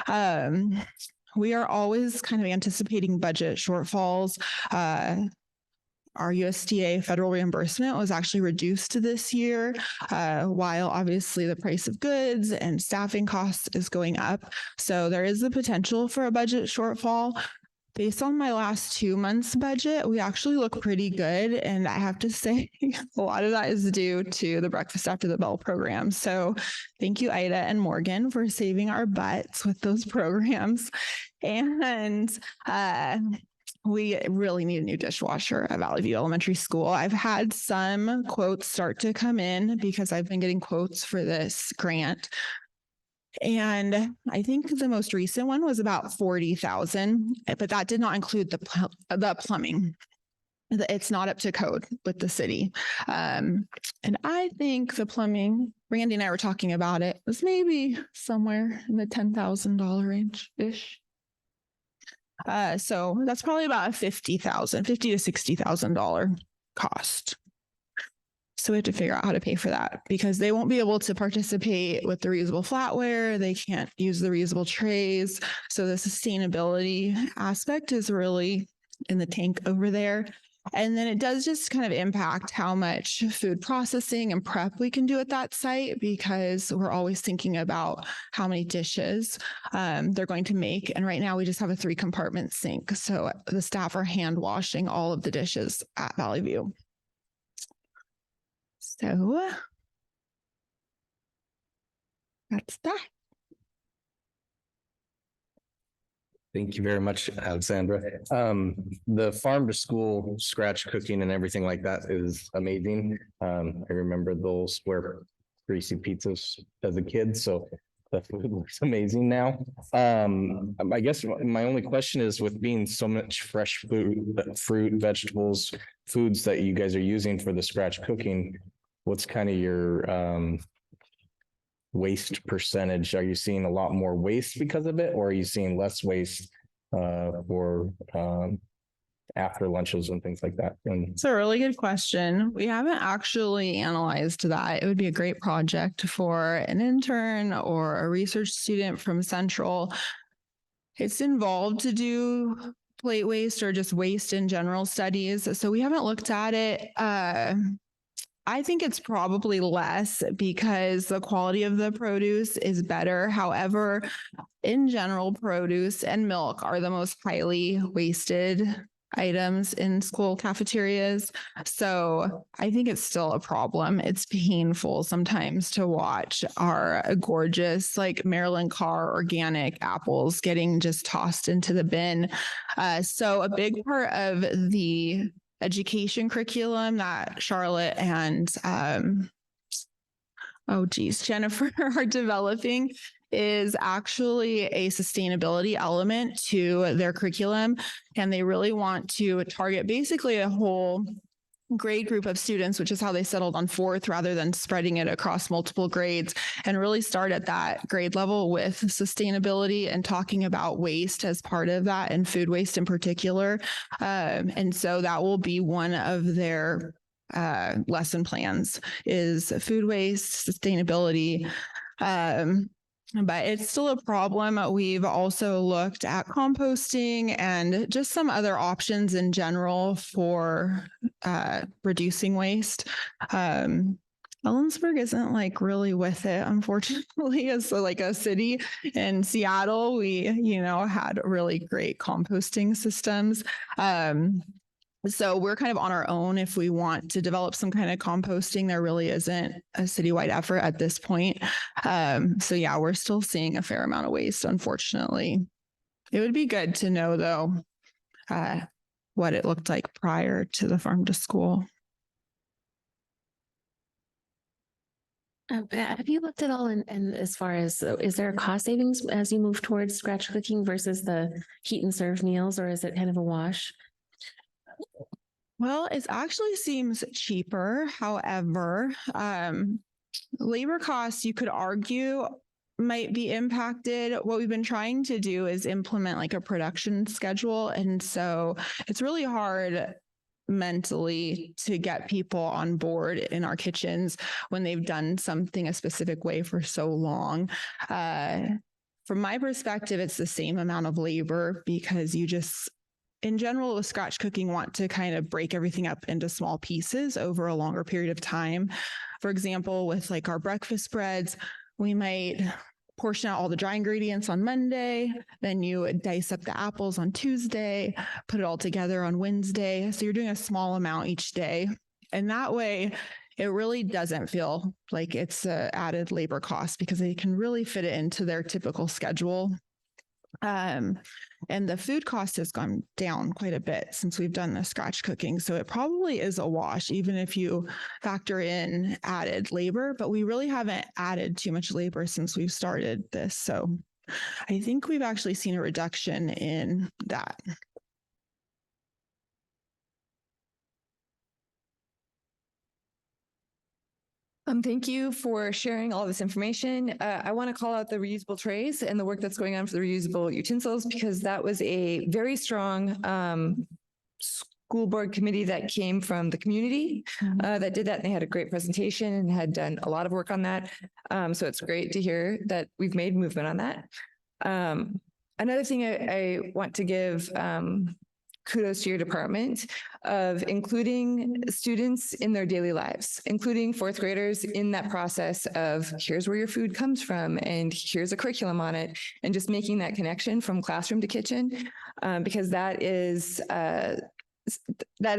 S6: We are always kind of anticipating budget shortfalls. Our USDA federal reimbursement was actually reduced this year, while obviously the price of goods and staffing costs is going up. So there is the potential for a budget shortfall. Based on my last 2 months' budget, we actually look pretty good. And I have to say, a lot of that is due to the Breakfast After the Bell program. So thank you, Ida and Morgan, for saving our butts with those programs. And we really need a new dishwasher at Valley View Elementary School. I've had some quotes start to come in because I've been getting quotes for this grant. And I think the most recent one was about 40,000, but that did not include the plumbing. It's not up to code with the city. And I think the plumbing, Randy and I were talking about it, was maybe somewhere in the $10,000 range-ish. So that's probably about a $50,000 to $60,000 cost. So we have to figure out how to pay for that because they won't be able to participate with the reusable flatware. They can't use the reusable trays. So the sustainability aspect is really in the tank over there. And then it does just kind of impact how much food processing and prep we can do at that site because we're always thinking about how many dishes they're going to make. And right now we just have a 3-compartment sink. So the staff are hand washing all of the dishes at Valley View. So that's that.
S1: Thank you very much, Alexandra. The farm to school scratch cooking and everything like that is amazing. I remember those square greasy pizzas as a kid, so the food looks amazing now. I guess my only question is with being so much fresh food, fruit, vegetables, foods that you guys are using for the scratch cooking, what's kind of your waste percentage? Are you seeing a lot more waste because of it, or are you seeing less waste for after lunches and things like that? And
S6: It's a really good question. We haven't actually analyzed that. It would be a great project for an intern or a research student from Central. It's involved to do plate waste or just waste in general studies. So we haven't looked at it. I think it's probably less because the quality of the produce is better. However, in general, produce and milk are the most highly wasted items in school cafeterias. So I think it's still a problem. It's painful sometimes to watch our gorgeous, like Maryland Carr organic apples getting just tossed into the bin. So a big part of the education curriculum that Charlotte and Jennifer are developing is actually a sustainability element to their curriculum. And they really want to target basically a whole grade group of students, which is how they settled on fourth rather than spreading it across multiple grades, and really start at that grade level with sustainability and talking about waste as part of that, and food waste in particular. And so that will be one of their lesson plans is food waste, sustainability. But it's still a problem. We've also looked at composting and just some other options in general for reducing waste. Ellensburg isn't like really with it, unfortunately, as like a city. In Seattle, we, had really great composting systems. So we're kind of on our own if we want to develop some kind of composting. There really isn't a citywide effort at this point. So yeah, we're still seeing a fair amount of waste, unfortunately. It would be good to know though, what it looked like prior to the farm to school.
S5: Have you looked at all and as far as, is there a cost savings as you move towards scratch cooking versus the heat and serve meals, or is it kind of a wash?
S6: Well, it actually seems cheaper. However, labor costs, you could argue, might be impacted. What we've been trying to do is implement like a production schedule. And so it's really hard mentally to get people on board in our kitchens when they've done something a specific way for so long. From my perspective, it's the same amount of labor because you just, in general, with scratch cooking, want to kind of break everything up into small pieces over a longer period of time. For example, with like our breakfast breads, we might portion out all the dry ingredients on Monday, then you would dice up the apples on Tuesday, put it all together on Wednesday. So you're doing a small amount each day. And that way, it really doesn't feel like it's an added labor cost because they can really fit it into their typical schedule. And the food cost has gone down quite a bit since we've done the scratch cooking. So it probably is a wash, even if you factor in added labor, but we really haven't added too much labor since we've started this. So I think we've actually seen a reduction in that.
S2: Thank you for sharing all this information. I want to call out the reusable trays and the work that's going on for the reusable utensils, because that was a very strong school board committee that came from the community that did that. And they had a great presentation and had done a lot of work on that. So it's great to hear that we've made movement on that. Another thing I want to give kudos to your department of including students in their daily lives, including fourth graders in that process of here's where your food comes from and here's a curriculum on it, and just making that connection from classroom to kitchen, because that is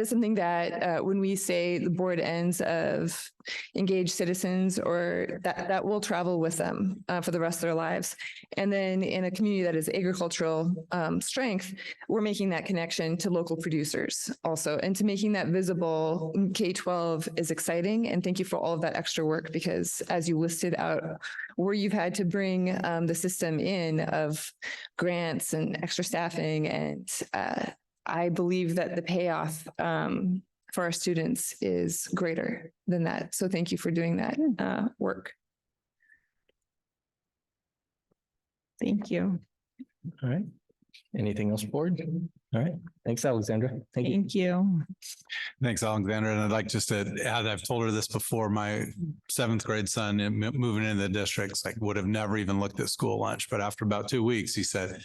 S2: something that when we say the board ends of engaged citizens, or that will travel with them for the rest of their lives. And then in a community that is agricultural strength, we're making that connection to local producers also, and to making that visible in K-12 is exciting. And thank you for all of that extra work, because as you listed out where you've had to bring the system in of grants and extra staffing, and I believe that the payoff for our students is greater than that. So thank you for doing that work.
S6: Thank you.
S1: All right. Anything else, board? All right. Thanks, Alexandra. Thank you.
S6: Thank you.
S3: Thanks, Alexander. And I'd like just to add, I've told her this before, my 7th grade son moving into the districts, like would have never even looked at school lunch. But after about 2 weeks, he said,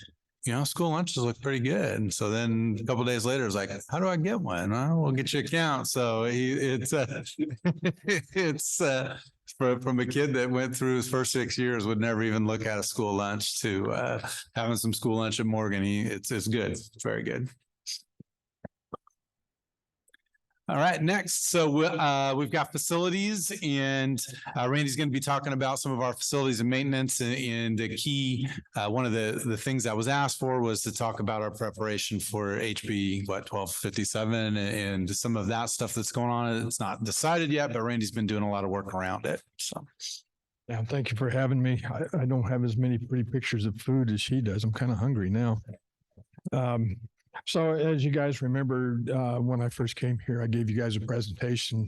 S3: you know, school lunches look pretty good. And so then a couple of days later, it's like, how do I get one? Well, we'll get you a count. So it's from a kid that went through his first 6 years, would never even look at a school lunch, to having some school lunch at Morgan. It's good. It's very good. All right, next. So we've got facilities, and Randy's going to be talking about some of our facilities and maintenance. And the key, one of the things I was asked for was to talk about our preparation for HB 1257 and some of that stuff that's going on. It's not decided yet, but Randy's been doing a lot of work around it. So.
S7: Yeah, thank you for having me. I don't have as many pretty pictures of food as she does. I'm kind of hungry now. So as you guys remember, when I first came here, I gave you guys a presentation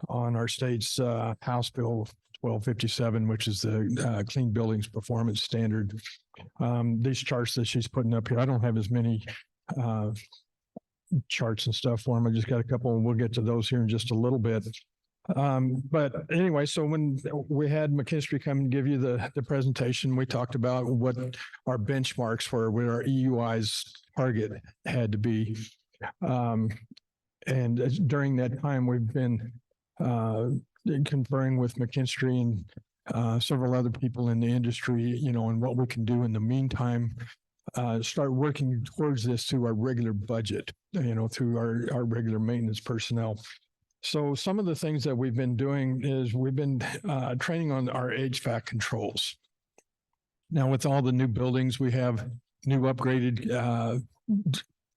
S7: on our state's House Bill 1257, which is the Clean Buildings Performance Standard. These charts that she's putting up here, I don't have as many charts and stuff for them. I just got a couple, and we'll get to those here in just a little bit. But anyway, so when we had McKinstry come and give you the presentation, we talked about what our benchmarks were, what our EUI's target had to be. And during that time, we've been conferring with McKinstry and several other people in the industry, you know, and what we can do in the meantime. Start working towards this through our regular budget, you know, through our regular maintenance personnel. So some of the things that we've been doing is we've been training on our HVAC controls. Now, with all the new buildings, we have new upgraded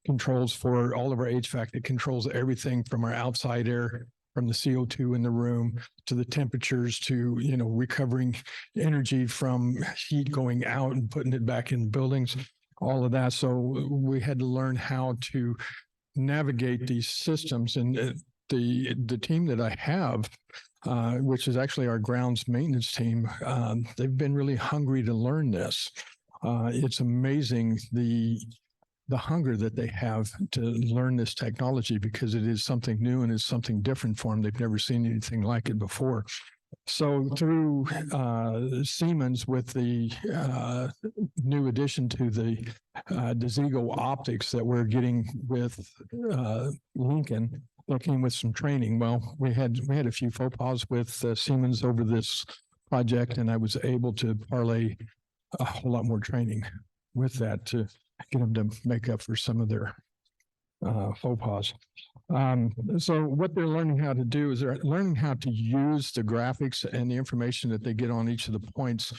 S7: controls for all of our HVAC. It controls everything from our outside air, from the CO2 in the room, to the temperatures, to, you know, recovering energy from heat going out and putting it back in buildings, all of that. So we had to learn how to navigate these systems. And the team that I have, which is actually our grounds maintenance team, they've been really hungry to learn this. It's amazing the hunger that they have to learn this technology, because it is something new and it's something different for them. They've never seen anything like it before. So through Siemens, with the new addition to the Zigo optics that we're getting with Lincoln, that came with some training. Well, we had a few faux pas with Siemens over this project, and I was able to parlay a whole lot more training with that to get them to make up for some of their faux pas. So what they're learning how to do is they're learning how to use the graphics and the information that they get on each of the points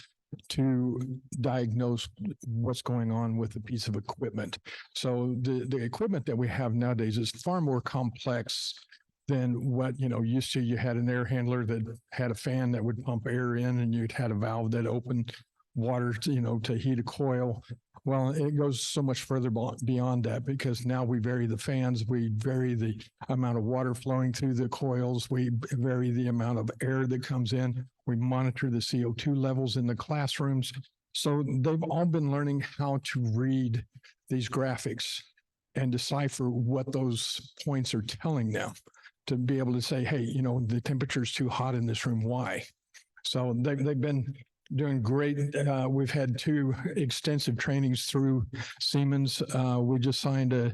S7: to diagnose what's going on with a piece of equipment. So the equipment that we have nowadays is far more complex than what, you know, used to. You had an air handler that had a fan that would pump air in, and you'd had a valve that opened water to, you know, to heat a coil. Well, it goes so much further beyond that, because now we vary the fans, we vary the amount of water flowing through the coils, we vary the amount of air that comes in, we monitor the CO2 levels in the classrooms. So they've all been learning how to read these graphics and decipher what those points are telling them, to be able to say, hey, you know, the temperature is too hot in this room, why? So they've been doing great. We've had 2 extensive trainings through Siemens. We just signed a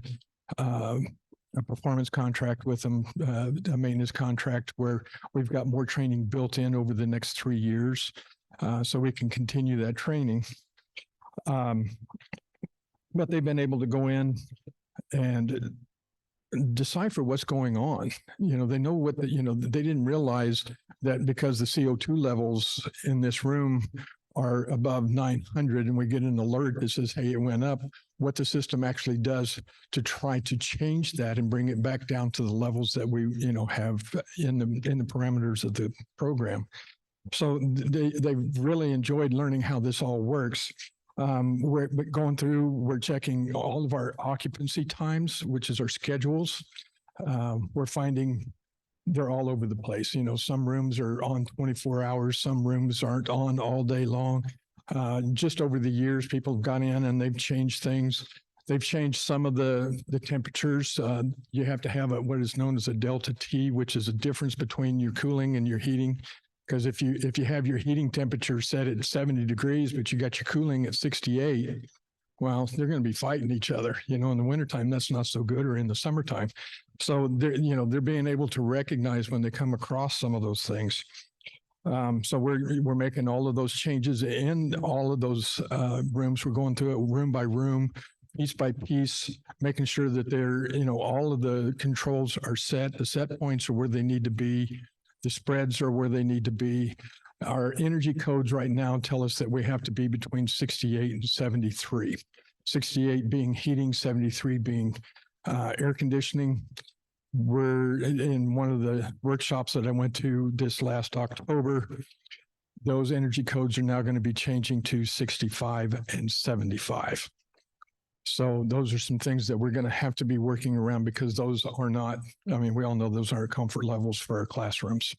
S7: performance contract with them, a maintenance contract, where we've got more training built in over the next 3 years, so we can continue that training. But they've been able to go in and decipher what's going on. You know, they know what the, you know, they didn't realize that because the CO2 levels in this room are above 900 and we get an alert that says, hey, it went up, what the system actually does to try to change that and bring it back down to the levels that we, you know, have in the parameters of the program. So they've really enjoyed learning how this all works. We're going through, we're checking all of our occupancy times, which is our schedules. We're finding they're all over the place. You know, some rooms are on 24 hours, some rooms aren't on all day long. Just over the years, people have gone in and they've changed things. They've changed some of the temperatures. You have to have what is known as a delta T, which is a difference between your cooling and your heating. Because if you have your heating temperature set at 70 degrees, but you got your cooling at 68, well, they're going to be fighting each other. In the wintertime, that's not so good, or in the summertime. So they're being able to recognize when they come across some of those things. So we're making all of those changes in all of those rooms. We're going through it room by room, piece by piece, making sure that they're, all of the controls are set. The set points are where they need to be. The spreads are where they need to be. Our energy codes right now tell us that we have to be between 68 and 73. 68 being heating, 73 being air conditioning. We're in one of the workshops that I went to this last October. Those energy codes are now going to be changing to 65 and 75. So those are some things that we're going to have to be working around, because those are not, we all know those aren't comfort levels for our classrooms.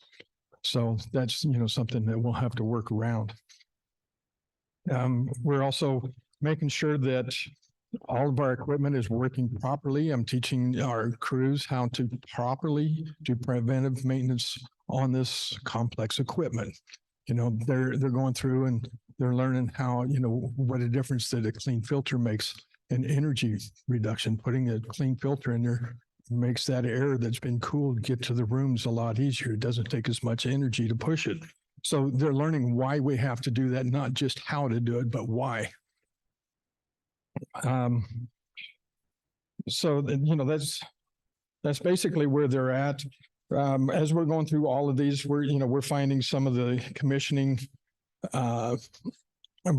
S7: So that's, something that we'll have to work around. We're also making sure that all of our equipment is working properly. I'm teaching our crews how to properly do preventive maintenance on this complex equipment. They're going through and they're learning how, what a difference that a clean filter makes in energy reduction. Putting a clean filter in there makes that air that's been cooled get to the rooms a lot easier. It doesn't take as much energy to push it. So they're learning why we have to do that, not just how to do it, but why. So that's basically where they're at. As we're going through all of these, we're finding some of the commissioning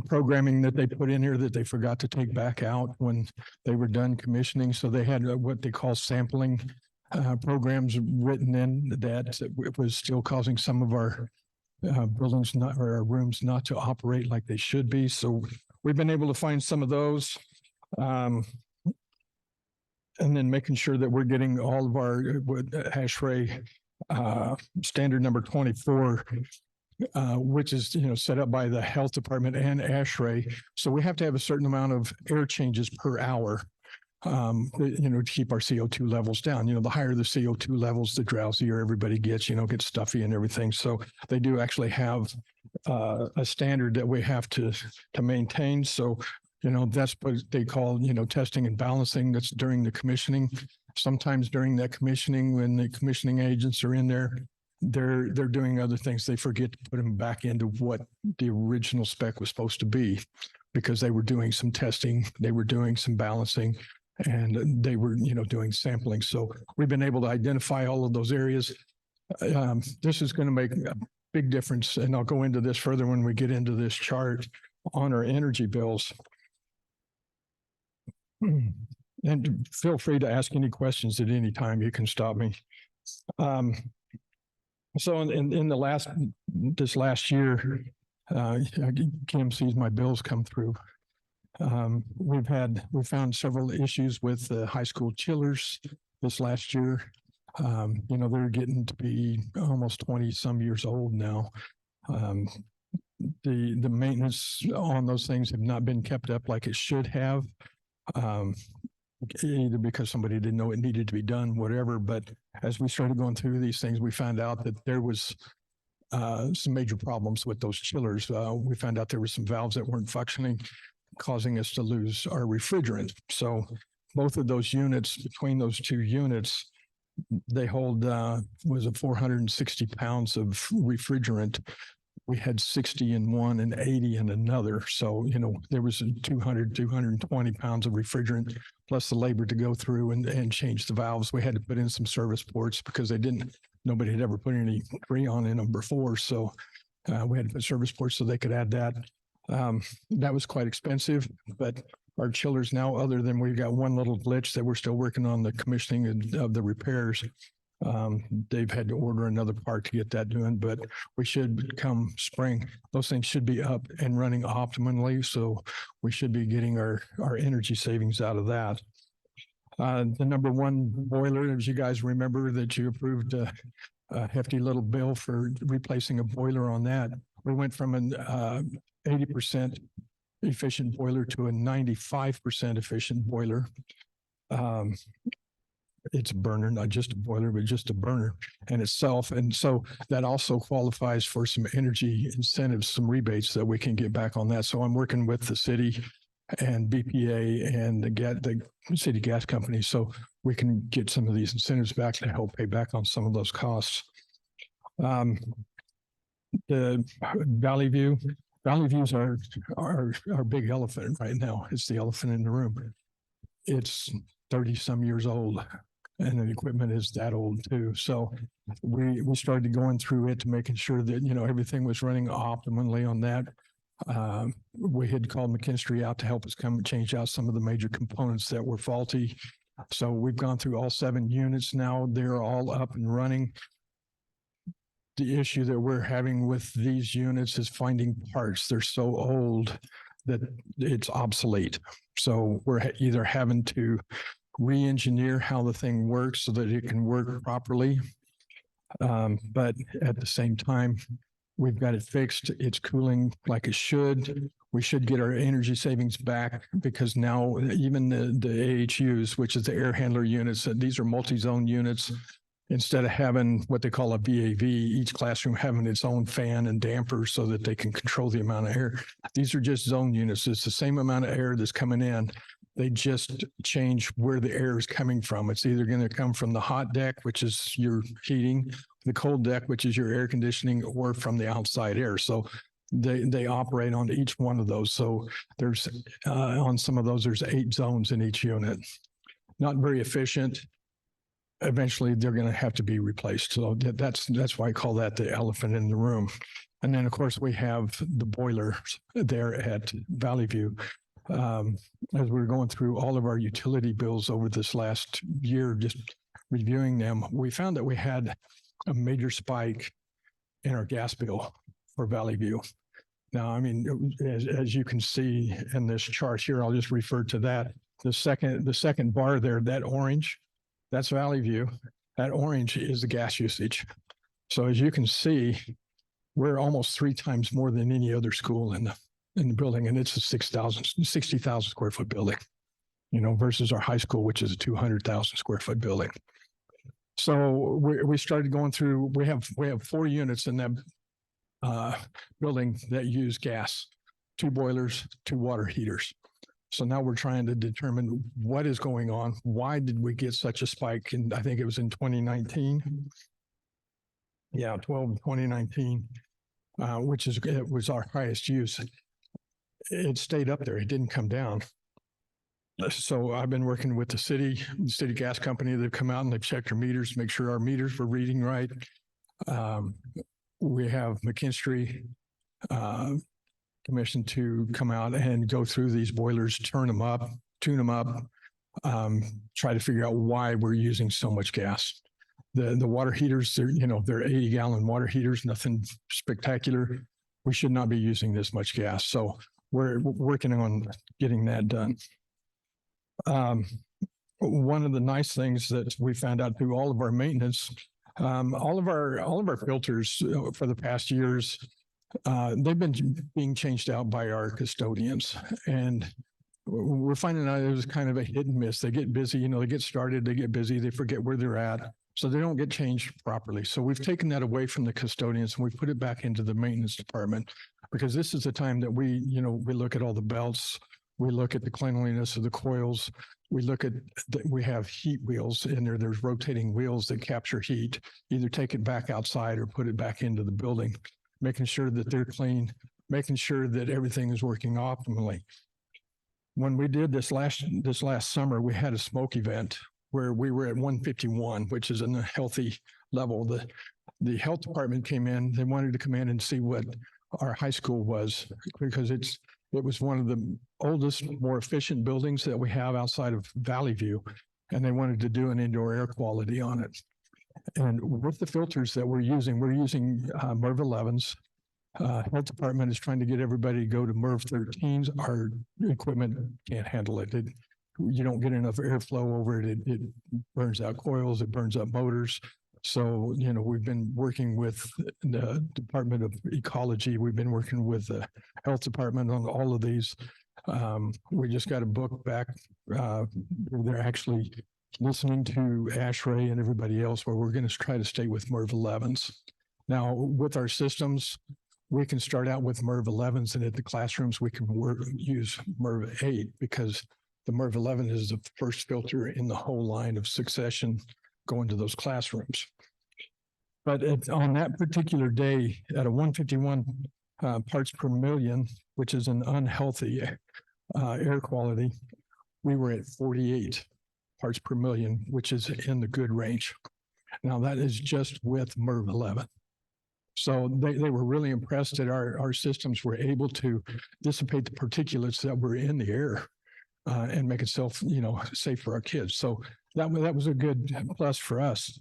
S7: programming that they put in here that they forgot to take back out when they were done commissioning. So they had what they call sampling programs written in that was still causing some of our buildings or our rooms not to operate like they should be. So we've been able to find some of those. And then making sure that we're getting all of our ASHRAE standard number 24, which is, set up by the health department and ASHRAE. So we have to have a certain amount of air changes per hour, to keep our CO2 levels down. The higher the CO2 levels, the drowsier everybody gets, gets stuffy and everything. So they do actually have a standard that we have to maintain. So that's what they call, testing and balancing. That's during the commissioning. Sometimes during that commissioning, when the commissioning agents are in there, they're doing other things. They forget to put them back into what the original spec was supposed to be, because they were doing some testing, they were doing some balancing, and they were, doing sampling. So we've been able to identify all of those areas. This is going to make a big difference, and I'll go into this further when we get into this chart on our energy bills. And feel free to ask any questions at any time. You can stop me. So in this last year, Kim sees my bills come through. We found several issues with the high school chillers this last year. They're getting to be almost 20 some years old now. The maintenance on those things have not been kept up like it should have. Either because somebody didn't know it needed to be done, whatever. But as we started going through these things, we found out that there was some major problems with those chillers. We found out there were some valves that weren't functioning, causing us to lose our refrigerant. So both of those units, between those two units, they hold, was it 460 pounds of refrigerant. We had 60 in one and 80 in another. So, there was 220 pounds of refrigerant, plus the labor to go through and change the valves. We had to put in some service ports because nobody had ever put any Freon in them before. So we had to put service ports so they could add that. That was quite expensive, but our chillers now, other than we've got one little glitch that we're still working on the commissioning of the repairs. They've had to order another part to get that done, but we should come spring. Those things should be up and running optimally. So we should be getting our energy savings out of that. The number one boiler, as you guys remember, that you approved a hefty little bill for replacing a boiler on that. We went from an 80% efficient boiler to a 95% efficient boiler. It's a burner, not just a boiler, but just a burner in itself. And so that also qualifies for some energy incentives, some rebates that we can get back on that. So I'm working with the city and BPA and the city gas company, so we can get some of these incentives back to help pay back on some of those costs. The Valley View's our big elephant right now. It's the elephant in the room. It's 30 some years old, and the equipment is that old too. So we started going through it to making sure that, you know, everything was running optimally on that. We had called McKinstry out to help us come change out some of the major components that were faulty. So we've gone through all 7 units now. They're all up and running. The issue that we're having with these units is finding parts. They're so old that it's obsolete. So we're either having to re-engineer how the thing works so that it can work properly. But at the same time, we've got it fixed. It's cooling like it should. We should get our energy savings back because now even the AHUs, which is the air handler units, these are multi-zone units. Instead of having what they call a VAV, each classroom having its own fan and damper so that they can control the amount of air. These are just zone units. It's the same amount of air that's coming in. They just change where the air is coming from. It's either going to come from the hot deck, which is your heating, the cold deck, which is your air conditioning, or from the outside air. So they operate on each one of those. So there's on some of those, there's 8 zones in each unit. Not very efficient. Eventually they're going to have to be replaced. So that's why I call that the elephant in the room. And then of course we have the boiler there at Valley View. As we're going through all of our utility bills over this last year, just reviewing them, we found that we had a major spike in our gas bill for Valley View. Now, I mean, as you can see in this chart here, I'll just refer to that. The second bar there, that orange, that's Valley View. That orange is the gas usage. So as you can see, we're almost 3 times more than any other school in the building, and it's a 60,000 square foot building, you know, versus our high school, which is a 200,000 square foot building. So we started going through. We have 4 units in that building that use gas, 2 boilers, 2 water heaters. So now we're trying to determine what is going on. Why did we get such a spike? And I think it was in 2019. Yeah, 2019, which it was our highest use. It stayed up there. It didn't come down. So I've been working with the city gas company. They've come out and they've checked our meters, make sure our meters were reading right. We have McKinstry commissioned to come out and go through these boilers, turn them up, tune them up, try to figure out why we're using so much gas. The water heaters, they're 80-gallon water heaters, nothing spectacular. We should not be using this much gas. So we're working on getting that done. One of the nice things that we found out through all of our maintenance, all of our filters for the past years, they've been being changed out by our custodians, and we're finding out it was kind of a hit and miss. They get busy, they get started, they get busy, they forget where they're at. So they don't get changed properly. So we've taken that away from the custodians and we put it back into the maintenance department, because this is the time that we look at all the belts. We look at the cleanliness of the coils. We look at we have heat wheels in there. There's rotating wheels that capture heat, either take it back outside or put it back into the building, making sure that they're clean, making sure that everything is working optimally. When we did this last summer, we had a smoke event where we were at 151, which is in a healthy level. The health department came in. They wanted to come in and see what our high school was, because it was one of the oldest, more efficient buildings that we have outside of Valley View, and they wanted to do an indoor air quality on it. And with the filters that we're using MERV 11s. Health department is trying to get everybody to go to MERV 13s. Our equipment can't handle it. You don't get enough airflow over it. It burns out coils. It burns up motors. So, we've been working with the Department of Ecology. We've been working with the Health Department on all of these. We just got a book back. They're actually listening to ASHRAE and everybody else where we're going to try to stay with MERV 11s. Now, with our systems, we can start out with MERV 11s, and at the classrooms, we can use MERV 8 because the MERV 11 is the first filter in the whole line of succession going to those classrooms. But on that particular day, at a 151 parts per million, which is an unhealthy air quality, we were at 48 parts per million, which is in the good range. Now, that is just with MERV 11. So they were really impressed that our systems were able to dissipate the particulates that were in the air and make it safe for our kids. So that was a good plus for us.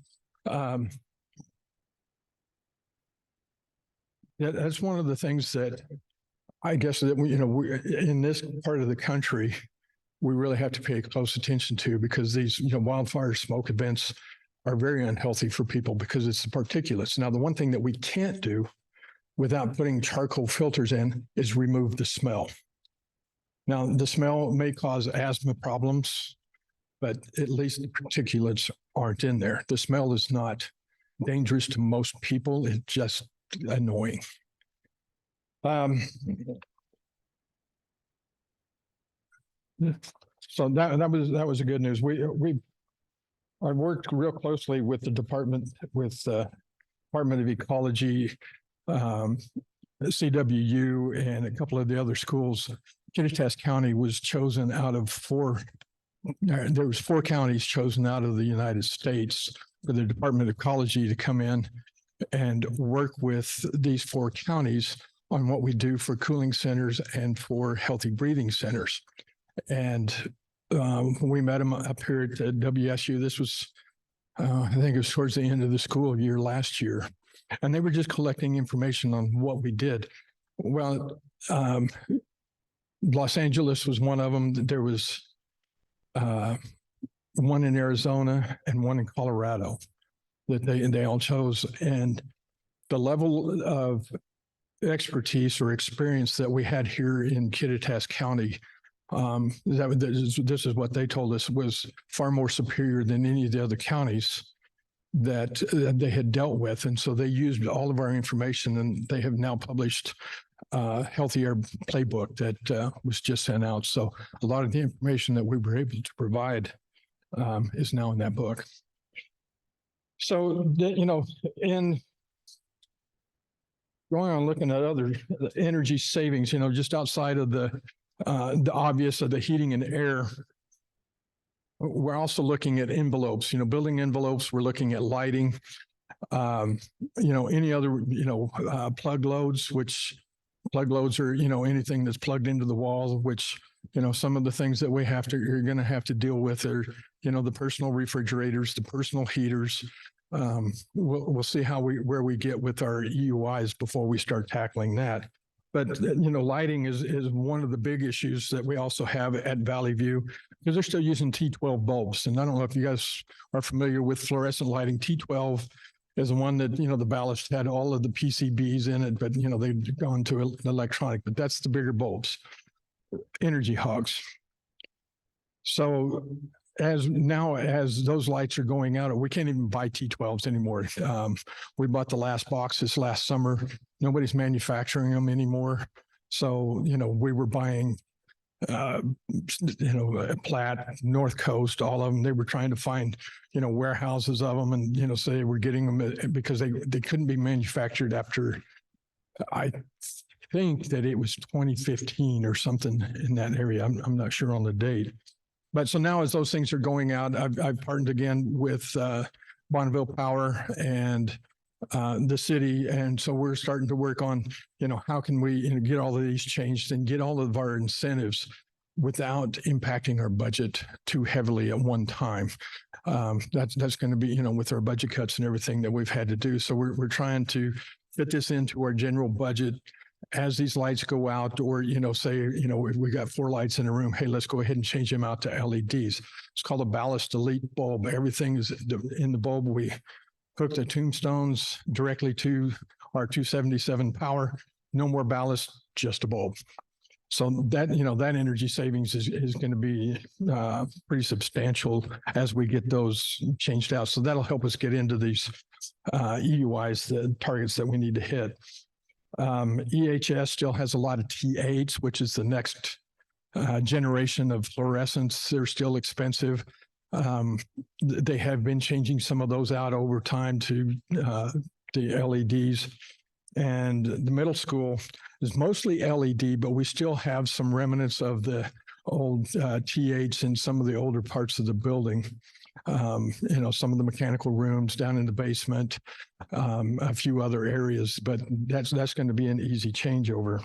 S7: That's one of the things that I guess that we in this part of the country, we really have to pay close attention to, because these wildfire smoke events are very unhealthy for people because it's the particulates. Now, the one thing that we can't do without putting charcoal filters in is remove the smell. Now, the smell may cause asthma problems, but at least the particulates aren't in there. The smell is not dangerous to most people. It's just annoying. So that was a good news. I worked real closely with the Department of Ecology, CWU, and a couple of the other schools. Kittitas County was chosen out of there was 4 counties chosen out of the United States for the Department of Ecology to come in and work with these 4 counties on what we do for cooling centers and for healthy breathing centers. And we met them up here at WSU. This was, I think it was towards the end of the school year last year. And they were just collecting information on what we did. Well, Los Angeles was one of them. There was one in Arizona and one in Colorado that they all chose. And the level of expertise or experience that we had here in Kittitas County, this is what they told us, was far more superior than any of the other counties that they had dealt with. And so they used all of our information, and they have now published a Healthy Air Playbook that was just sent out. So a lot of the information that we were able to provide is now in that book. So, in going on looking at other energy savings, just outside of the obvious of the heating and air, we're also looking at envelopes, building envelopes. We're looking at lighting, any other, plug loads, which plug loads are, anything that's plugged into the wall, which, some of the things that you're going to have to deal with are, the personal refrigerators, the personal heaters. We'll see where we get with our EUIs before we start tackling that. But, lighting is one of the big issues that we also have at Valley View, because they're still using T12 bulbs. And I don't know if you guys are familiar with fluorescent lighting. T12 is the one that, the ballast had all of the PCBs in it, but, they've gone to electronic, but that's the bigger bulbs, energy hogs. So as those lights are going out, we can't even buy T12s anymore. We bought the last box this last summer. Nobody's manufacturing them anymore. So, we were buying, Platt, North Coast, all of them. They were trying to find, warehouses of them, and, so they were getting them because they couldn't be manufactured after, I think that it was 2015 or something in that area. I'm not sure on the date. But so now as those things are going out, I've partnered again with Bonneville Power and the city. And so we're starting to work on, how can we get all of these changed and get all of our incentives without impacting our budget too heavily at one time. That's going to be, with our budget cuts and everything that we've had to do. So we're trying to fit this into our general budget as these lights go out, or, say, if we got 4 lights in a room, hey, let's go ahead and change them out to LEDs. It's called a ballast elite bulb. Everything is in the bulb. We hook the tombstones directly to our 277 power. No more ballast, just a bulb. So that, that energy savings is going to be pretty substantial as we get those changed out. So that'll help us get into these EUIs, the targets that we need to hit. EHS still has a lot of T8s, which is the next generation of fluorescents. They're still expensive. They have been changing some of those out over time to the LEDs. And the middle school is mostly LED, but we still have some remnants of the old T8s in some of the older parts of the building. Some of the mechanical rooms down in the basement, a few other areas, but that's going to be an easy changeover.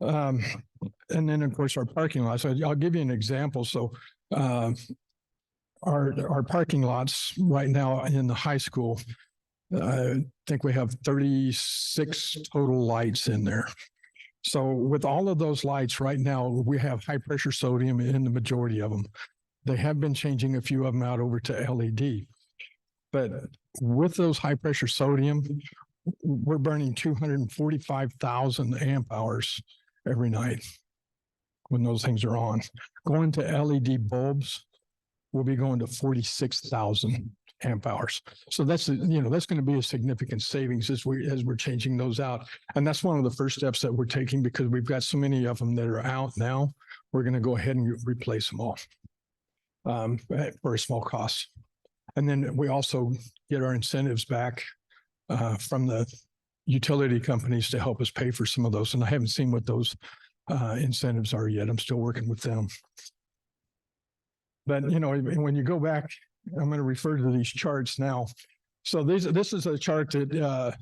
S7: And then, of course, our parking lots. I'll give you an example. So our parking lots right now in the high school, I think we have 36 total lights in there. So with all of those lights right now, we have high pressure sodium in the majority of them. They have been changing a few of them out over to LED. But with those high pressure sodium, we're burning 245,000 amp hours every night when those things are on. Going to LED bulbs, we'll be going to 46,000 amp hours. So that's that's going to be a significant savings as we're changing those out. And that's one of the first steps that we're taking, because we've got so many of them that are out now. We're going to go ahead and replace them all for a small cost. And then we also get our incentives back from the utility companies to help us pay for some of those. And I haven't seen what those incentives are yet. I'm still working with them. But, when you go back, I'm going to refer to these charts now. So this is a chart that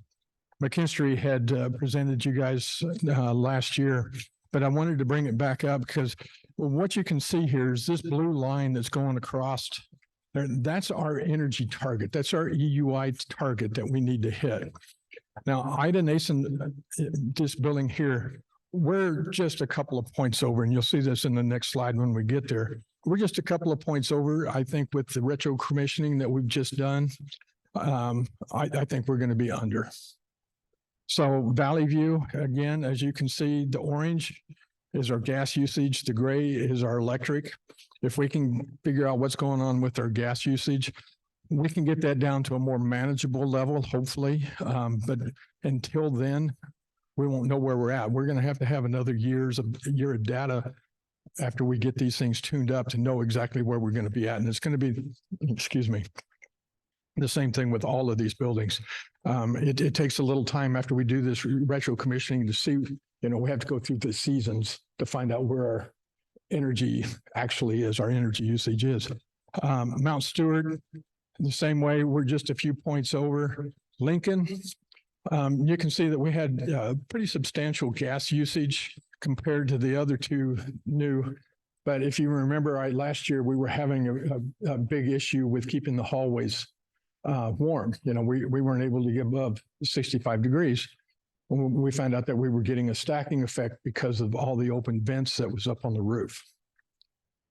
S7: McKinstry had presented you guys last year, but I wanted to bring it back up because what you can see here is this blue line that's going across there. That's our energy target. That's our EUI target that we need to hit. Now, Ida Nason, this building here, we're just a couple of points over, and you'll see this in the next slide when we get there. We're just a couple of points over, I think, with the retro commissioning that we've just done. I think we're going to be under. So Valley View, again, as you can see, the orange is our gas usage. The gray is our electric. If we can figure out what's going on with our gas usage, we can get that down to a more manageable level, hopefully. But until then, we won't know where we're at. We're going to have another year of data after we get these things tuned up to know exactly where we're going to be at. And it's going to be, the same thing with all of these buildings. It takes a little time after we do this retro commissioning to see, we have to go through the seasons to find out where our energy actually is, our energy usage is. Mount Stewart, the same way, we're just a few points over. Lincoln, you can see that we had pretty substantial gas usage compared to the other two new. But if you remember, last year we were having a big issue with keeping the hallways warm. We weren't able to get above 65 degrees. We found out that we were getting a stacking effect because of all the open vents that was up on the roof.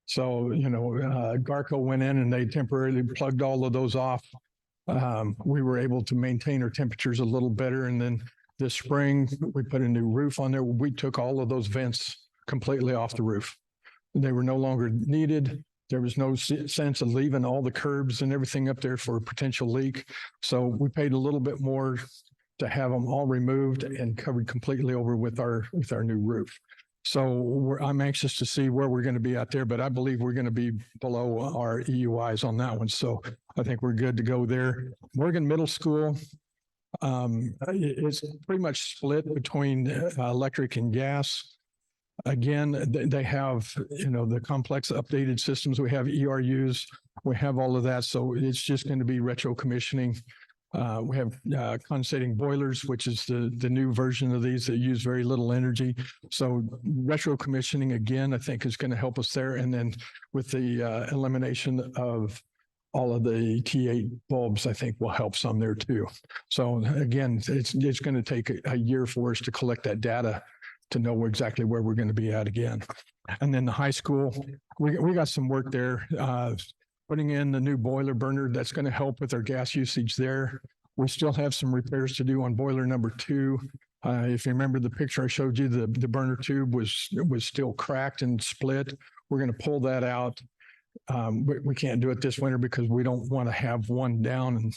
S7: So, Garco went in and they temporarily plugged all of those off. We were able to maintain our temperatures a little better. And then this spring, we put a new roof on there. We took all of those vents completely off the roof. They were no longer needed. There was no sense of leaving all the curbs and everything up there for a potential leak. So we paid a little bit more to have them all removed and covered completely over with our new roof. So I'm anxious to see where we're going to be out there, but I believe we're going to be below our EUIs on that one. So I think we're good to go there. Morgan Middle School, it's pretty much split between electric and gas. Again, they have, the complex updated systems. We have ERUs, we have all of that. So it's just going to be retro commissioning. We have condensating boilers, which is the new version of these that use very little energy. So retro commissioning, again, I think is going to help us there. And then with the elimination of all of the T8 bulbs, I think will help some there too. So again, it's going to take a year for us to collect that data to know exactly where we're going to be at again. And then the high school, we got some work there. putting in the new boiler burner. That's going to help with our gas usage there. We still have some repairs to do on boiler number 2. If you remember the picture I showed you, the burner tube was still cracked and split. We're going to pull that out. We can't do it this winter because we don't want to have one down and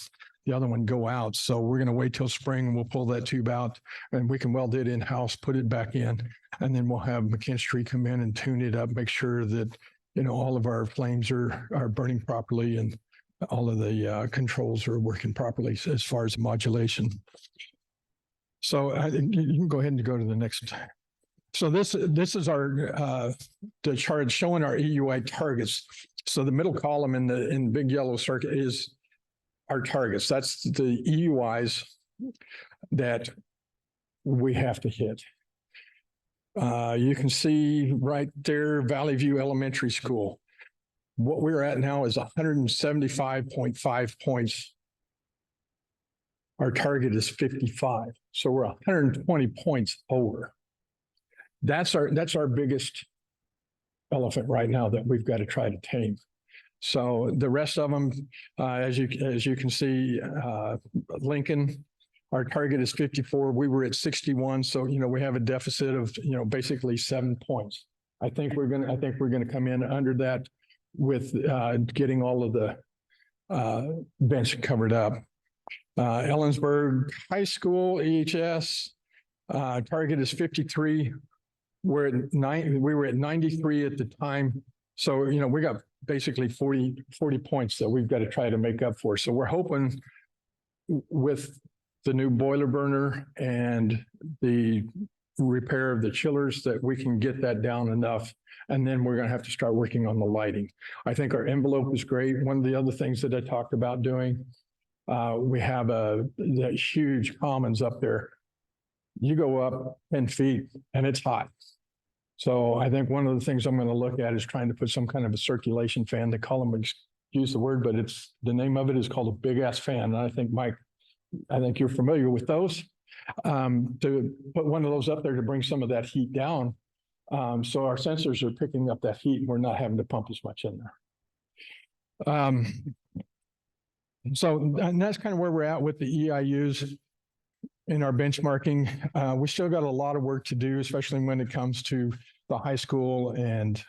S7: the other one go out. So we're going to wait till spring and we'll pull that tube out and we can weld it in-house, put it back in, and then we'll have McKinstry come in and tune it up, make sure that, you know, all of our flames are burning properly and all of the controls are working properly as far as modulation. So I think you can go ahead and go to the next. So this is our the chart showing our EUI targets. So the middle column in the big yellow circle is our targets. That's the EUIs that we have to hit. You can see right there, Valley View Elementary School. What we're at now is 175.5 points. Our target is 55. So we're 120 points over. That's our biggest elephant right now that we've got to try to tame. So the rest of them, as you can see, Lincoln, our target is 54. We were at 61. So, you know, we have a deficit of, you know, basically 7 points. I think we're going to come in under that with getting all of the bench covered up. Ellensburg High School, EHS, target is 53. We were at 93 at the time. So, you know, we got basically 40 points that we've got to try to make up for. So we're hoping with the new boiler burner and the repair of the chillers that we can get that down enough. And then we're going to have to start working on the lighting. I think our envelope is great. One of the other things that I talked about doing, we have that huge commons up there. You go up 10 feet and it's hot. So I think one of the things I'm going to look at is trying to put some kind of a circulation fan. They call them, excuse the word, but the name of it is called a big ass fan. And I think, Mike, you're familiar with those. To put one of those up there to bring some of that heat down. So our sensors are picking up that heat and we're not having to pump as much in there. So and that's kind of where we're at with the EIUs in our benchmarking. We still got a lot of work to do, especially when it comes to the high school and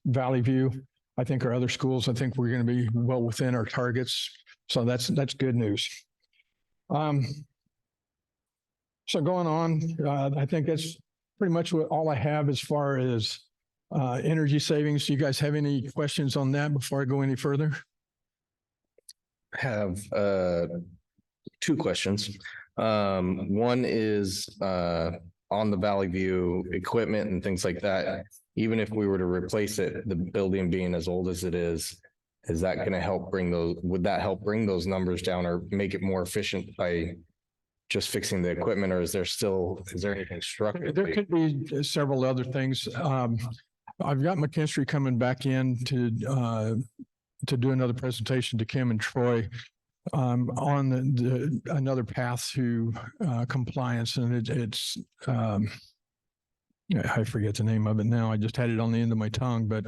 S7: Valley View. I think our other schools, I think we're going to be well within our targets. So that's good news. So going on, I think that's pretty much all I have as far as energy savings. Do you guys have any questions on that before I go any further?
S1: Have 2 questions. One is on the Valley View equipment and things like that. Even if we were to replace it, the building being as old as it is that going to help bring those? Would that help bring those numbers down or make it more efficient by just fixing the equipment, or is there anything structural?
S7: There could be several other things. I've got McKinstry coming back in to do another presentation to Kim and Troy on another path to compliance, and it's I forget the name of it now. I just had it on the end of my tongue, but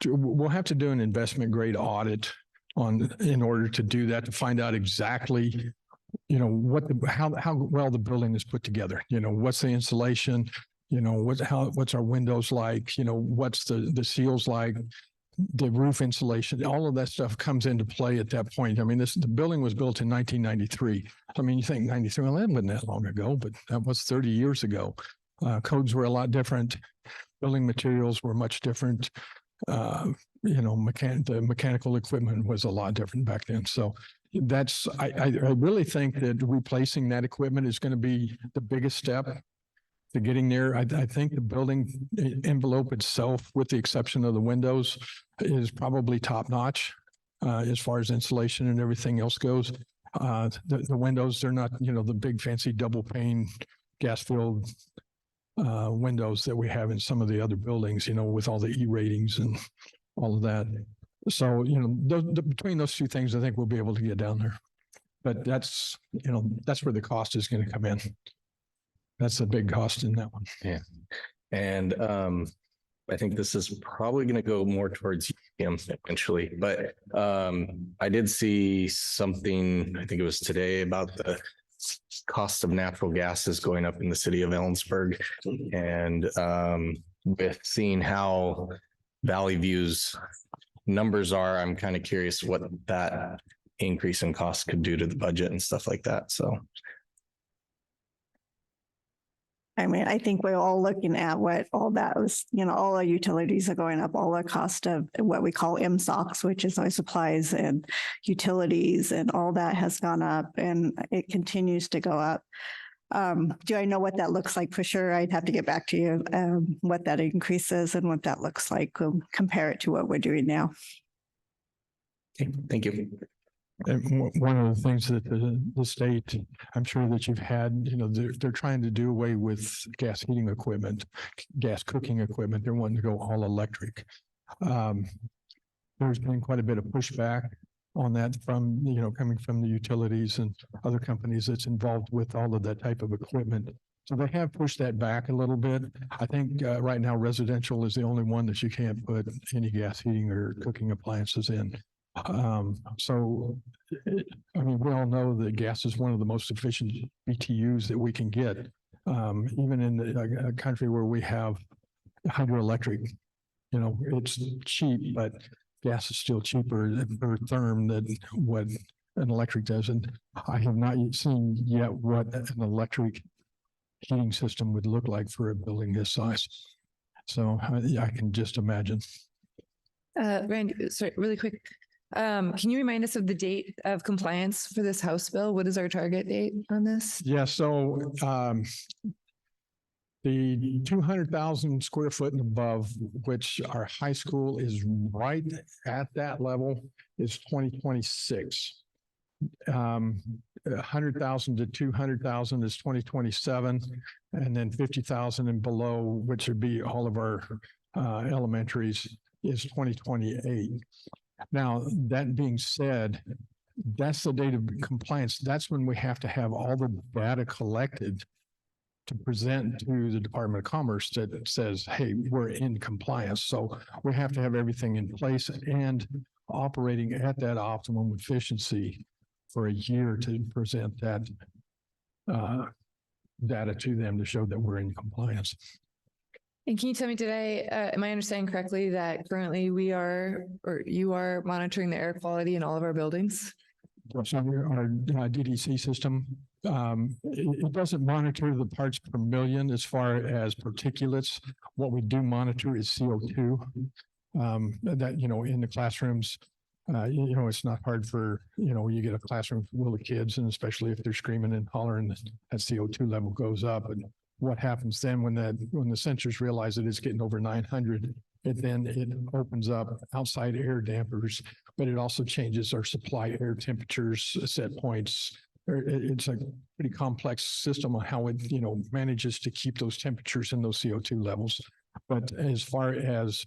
S7: we'll have to do an investment grade audit in order to do that, to find out exactly, you know, how well the building is put together. You know, what's the insulation, you know, what's our windows like, you know, what's the seals like, the roof insulation, all of that stuff comes into play at that point. I mean, the building was built in 1993. I mean, you think 93, well, that wasn't that long ago, but that was 30 years ago. Codes were a lot different. Building materials were much different. You know, the mechanical equipment was a lot different back then. So I really think that replacing that equipment is going to be the biggest step to getting there. I think the building envelope itself, with the exception of the windows, is probably top notch as far as insulation and everything else goes. The windows, they're not, you know, the big fancy double pane gas filled windows that we have in some of the other buildings, you know, with all the E ratings and all of that. So, you know, between those 2 things, I think we'll be able to get down there. But that's, you know, that's where the cost is going to come in. That's a big cost in that one.
S1: Yeah. And I think this is probably going to go more towards him eventually, but I did see something, I think it was today, about the cost of natural gas is going up in the city of Ellensburg. And with seeing how Valley View's numbers are, I'm kind of curious what that increase in cost could do to the budget and stuff like that. So
S4: I mean, I think we're all looking at what all that was, all our utilities are going up, all the cost of what we call MSOCs, which is our supplies and utilities, and all that has gone up and it continues to go up. Do I know what that looks like for sure? I'd have to get back to you, what that increase is and what that looks like. Compare it to what we're doing now.
S1: okay, thank you.
S7: And one of the things that the state, I'm sure that you've had, they're trying to do away with gas heating equipment, gas cooking equipment. They're wanting to go all electric. There's been quite a bit of pushback on that from, coming from the utilities and other companies that's involved with all of that type of equipment. So they have pushed that back a little bit. I think right now residential is the only one that you can't put any gas heating or cooking appliances in. So, I mean, we all know that gas is one of the most efficient BTUs that we can get. Even in a country where we have hydroelectric, it's cheap, but gas is still cheaper per therm than what an electric does. And I have not yet seen yet what an electric heating system would look like for a building this size. So I can just imagine.
S2: Randy, sorry, really quick. Can you remind us of the date of compliance for this House bill? What is our target date on this?
S7: Yeah, so the 200,000 square foot and above, which our high school is right at that level, is 2026. 100,000 to 200,000 is 2027, and then 50,000 and below, which would be all of our elementaries, is 2028. Now, that being said, that's the date of compliance. That's when we have to have all the data collected to present to the Department of Commerce that says, hey, we're in compliance. So we have to have everything in place and operating at that optimum efficiency for a year to present that data to them to show that we're in compliance.
S2: And can you tell me, am I understanding correctly that currently we are, or you are monitoring the air quality in all of our buildings?
S7: So our DDC system, it doesn't monitor the parts per million as far as particulates. What we do monitor is CO2. That, in the classrooms, it's not hard for, you get a classroom full of kids, and especially if they're screaming and hollering, that CO2 level goes up. And what happens then when the sensors realize that it's getting over 900, it opens up outside air dampers, but it also changes our supply air temperatures, set points. It's a pretty complex system on how it, manages to keep those temperatures and those CO2 levels. But as far as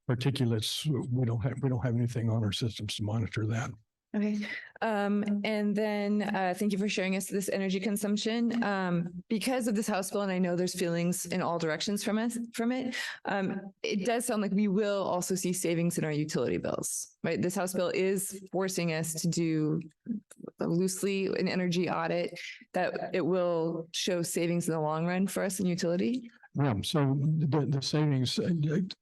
S7: particulates, we don't have anything on our systems to monitor that.
S2: Okay. And then thank you for sharing us this energy consumption. Because of this House bill, and I know there's feelings in all directions from it, it does sound like we will also see savings in our utility bills, right? This House bill is forcing us to do loosely an energy audit that it will show savings in the long run for us in utility.
S7: Yeah, so the savings,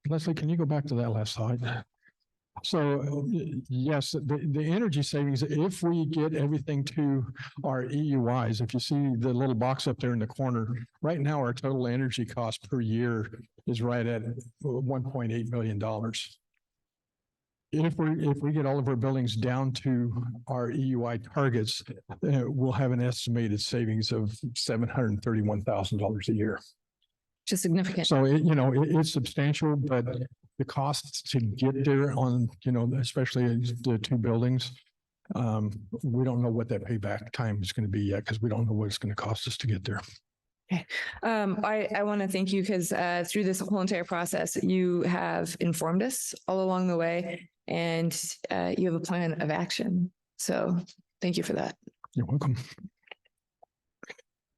S7: Leslie, can you go back to that last slide? So yes, the energy savings, if we get everything to our EUIs, if you see the little box up there in the corner, right now our total energy cost per year is right at $1.8 million. If we get all of our buildings down to our EUI targets, we'll have an estimated savings of $731,000 a year.
S2: Just significant.
S7: So it's substantial, but the costs to get there on, especially the two buildings, we don't know what that payback time is going to be yet, because we don't know what it's going to cost us to get there.
S2: Okay. I want to thank you because through this whole entire process, you have informed us all along the way, and you have a plan of action. So thank you for that.
S7: You're welcome.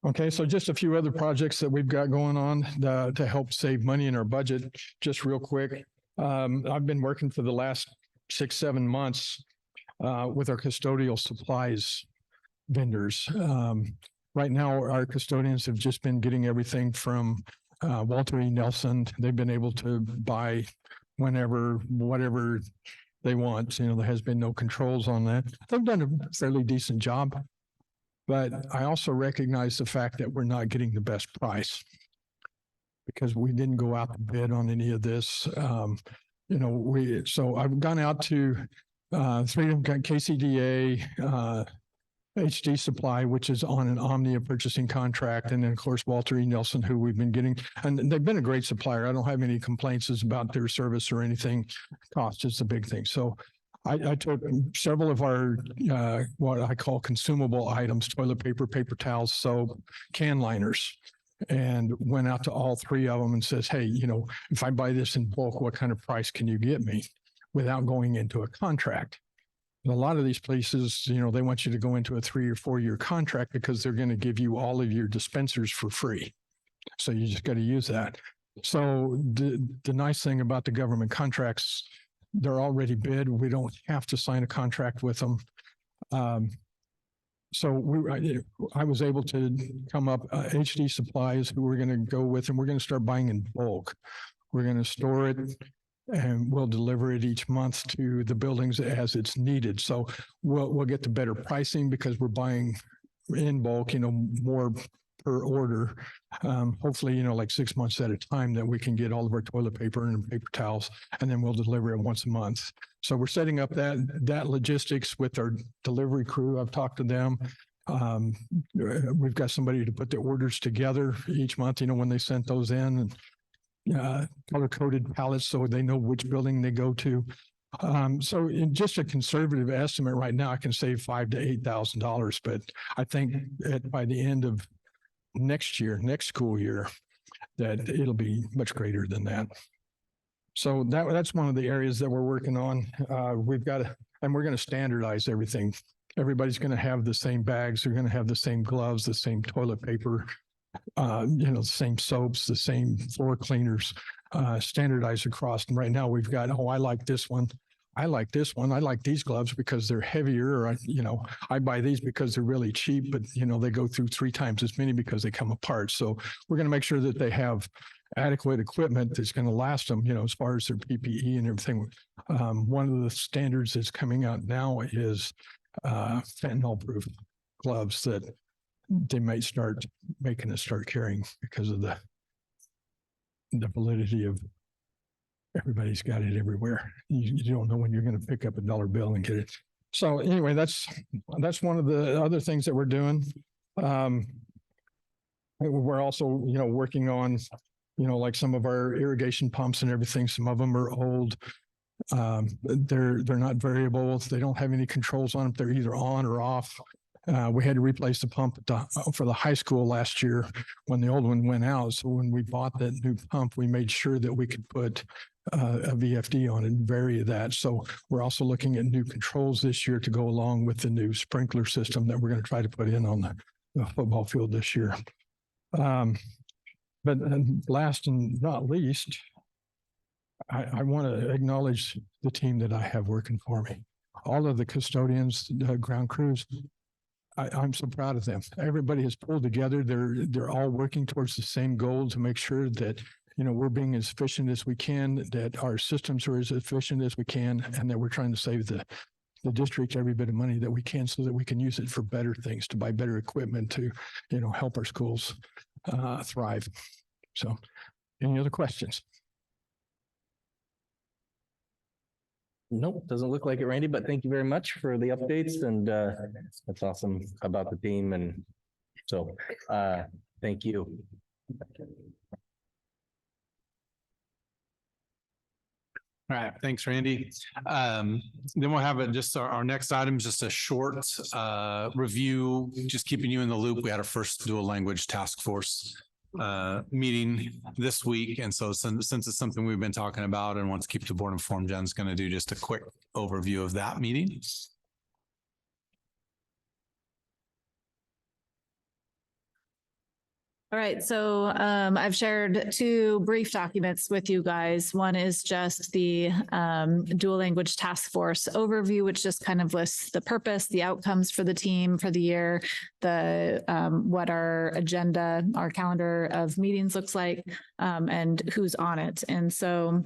S7: Okay, so just a few other projects that we've got going on to help save money in our budget, just real quick. I've been working for the last 6-7 months with our custodial supplies vendors. Right now, our custodians have just been getting everything from Walter E. Nelson. They've been able to buy whenever, whatever they want. You know, there has been no controls on that. They've done a fairly decent job. But I also recognize the fact that we're not getting the best price because we didn't go out to bid on any of this. So I've gone out to KCDA, HD Supply, which is on an Omnia purchasing contract. And then, of course, Walter E. Nelson, who we've been getting, and they've been a great supplier. I don't have any complaints about their service or anything. Cost is the big thing. So I took several of our, what I call consumable items, toilet paper, paper towels, soap, can liners, and went out to all 3 of them and says, hey, you know, if I buy this in bulk, what kind of price can you get me without going into a contract? And a lot of these places, you know, they want you to go into a 3 or 4 year contract because they're going to give you all of your dispensers for free. So you just got to use that. So the nice thing about the government contracts, they're already bid. We don't have to sign a contract with them. I was able to come up HD Supplies, who we're going to go with, and we're going to start buying in bulk. We're going to store it and we'll deliver it each month to the buildings as it's needed. So we'll get the better pricing because we're buying in bulk, you know, more per order. Hopefully, you know, like 6 months at a time that we can get all of our toilet paper and paper towels, and then we'll deliver it once a month. So we're setting up that logistics with our delivery crew. I've talked to them. We've got somebody to put the orders together each month, you know, when they sent those in, and color-coded pallets so they know which building they go to. So in just a conservative estimate right now, I can save $5,000 to $8,000, but I think by the end of next school year, that it'll be much greater than that. So that's one of the areas that we're working on. We're going to standardize everything. Everybody's going to have the same bags. They're going to have the same gloves, the same toilet paper, the same soaps, the same floor cleaners, standardized across. And right now we've got, I like this one. I like this one. I like these gloves because they're heavier. Or, I buy these because they're really cheap, but, they go through 3 times as many because they come apart. So we're going to make sure that they have adequate equipment that's going to last them, as far as their PPE and everything. One of the standards that's coming out now is fentanyl-proof gloves that they might start making us start carrying because of the validity of everybody's got it everywhere. You don't know when you're going to pick up a dollar bill and get it. So anyway, that's one of the other things that we're doing. We're also, working on, like some of our irrigation pumps and everything. Some of them are old. They're not variable. They don't have any controls on them. They're either on or off. We had to replace the pump for the high school last year when the old one went out. So when we bought that new pump, we made sure that we could put a VFD on it and vary that. So we're also looking at new controls this year to go along with the new sprinkler system that we're going to try to put in on the football field this year. But last and not least, I want to acknowledge the team that I have working for me. All of the custodians, the ground crews, I'm so proud of them. Everybody has pulled together. They're all working towards the same goal to make sure that, we're being as efficient as we can, that our systems are as efficient as we can, and that we're trying to save the district every bit of money that we can so that we can use it for better things, to buy better equipment, to, help our schools thrive. So any other questions?
S1: Nope, doesn't look like it, Randy, but thank you very much for the updates, and that's awesome about the team, and so thank you.
S3: All right, thanks, Randy. Then we'll have just our next item, just a short review, just keeping you in the loop. We had our first dual language task force meeting this week. And so since it's something we've been talking about and want to keep the board informed, Jen's going to do just a quick overview of that meeting.
S8: All right, so I've shared two brief documents with you guys. One is just the dual language task force overview, which just kind of lists the purpose, the outcomes for the team for the year, the what our agenda, our calendar of meetings looks like, and who's on it. And so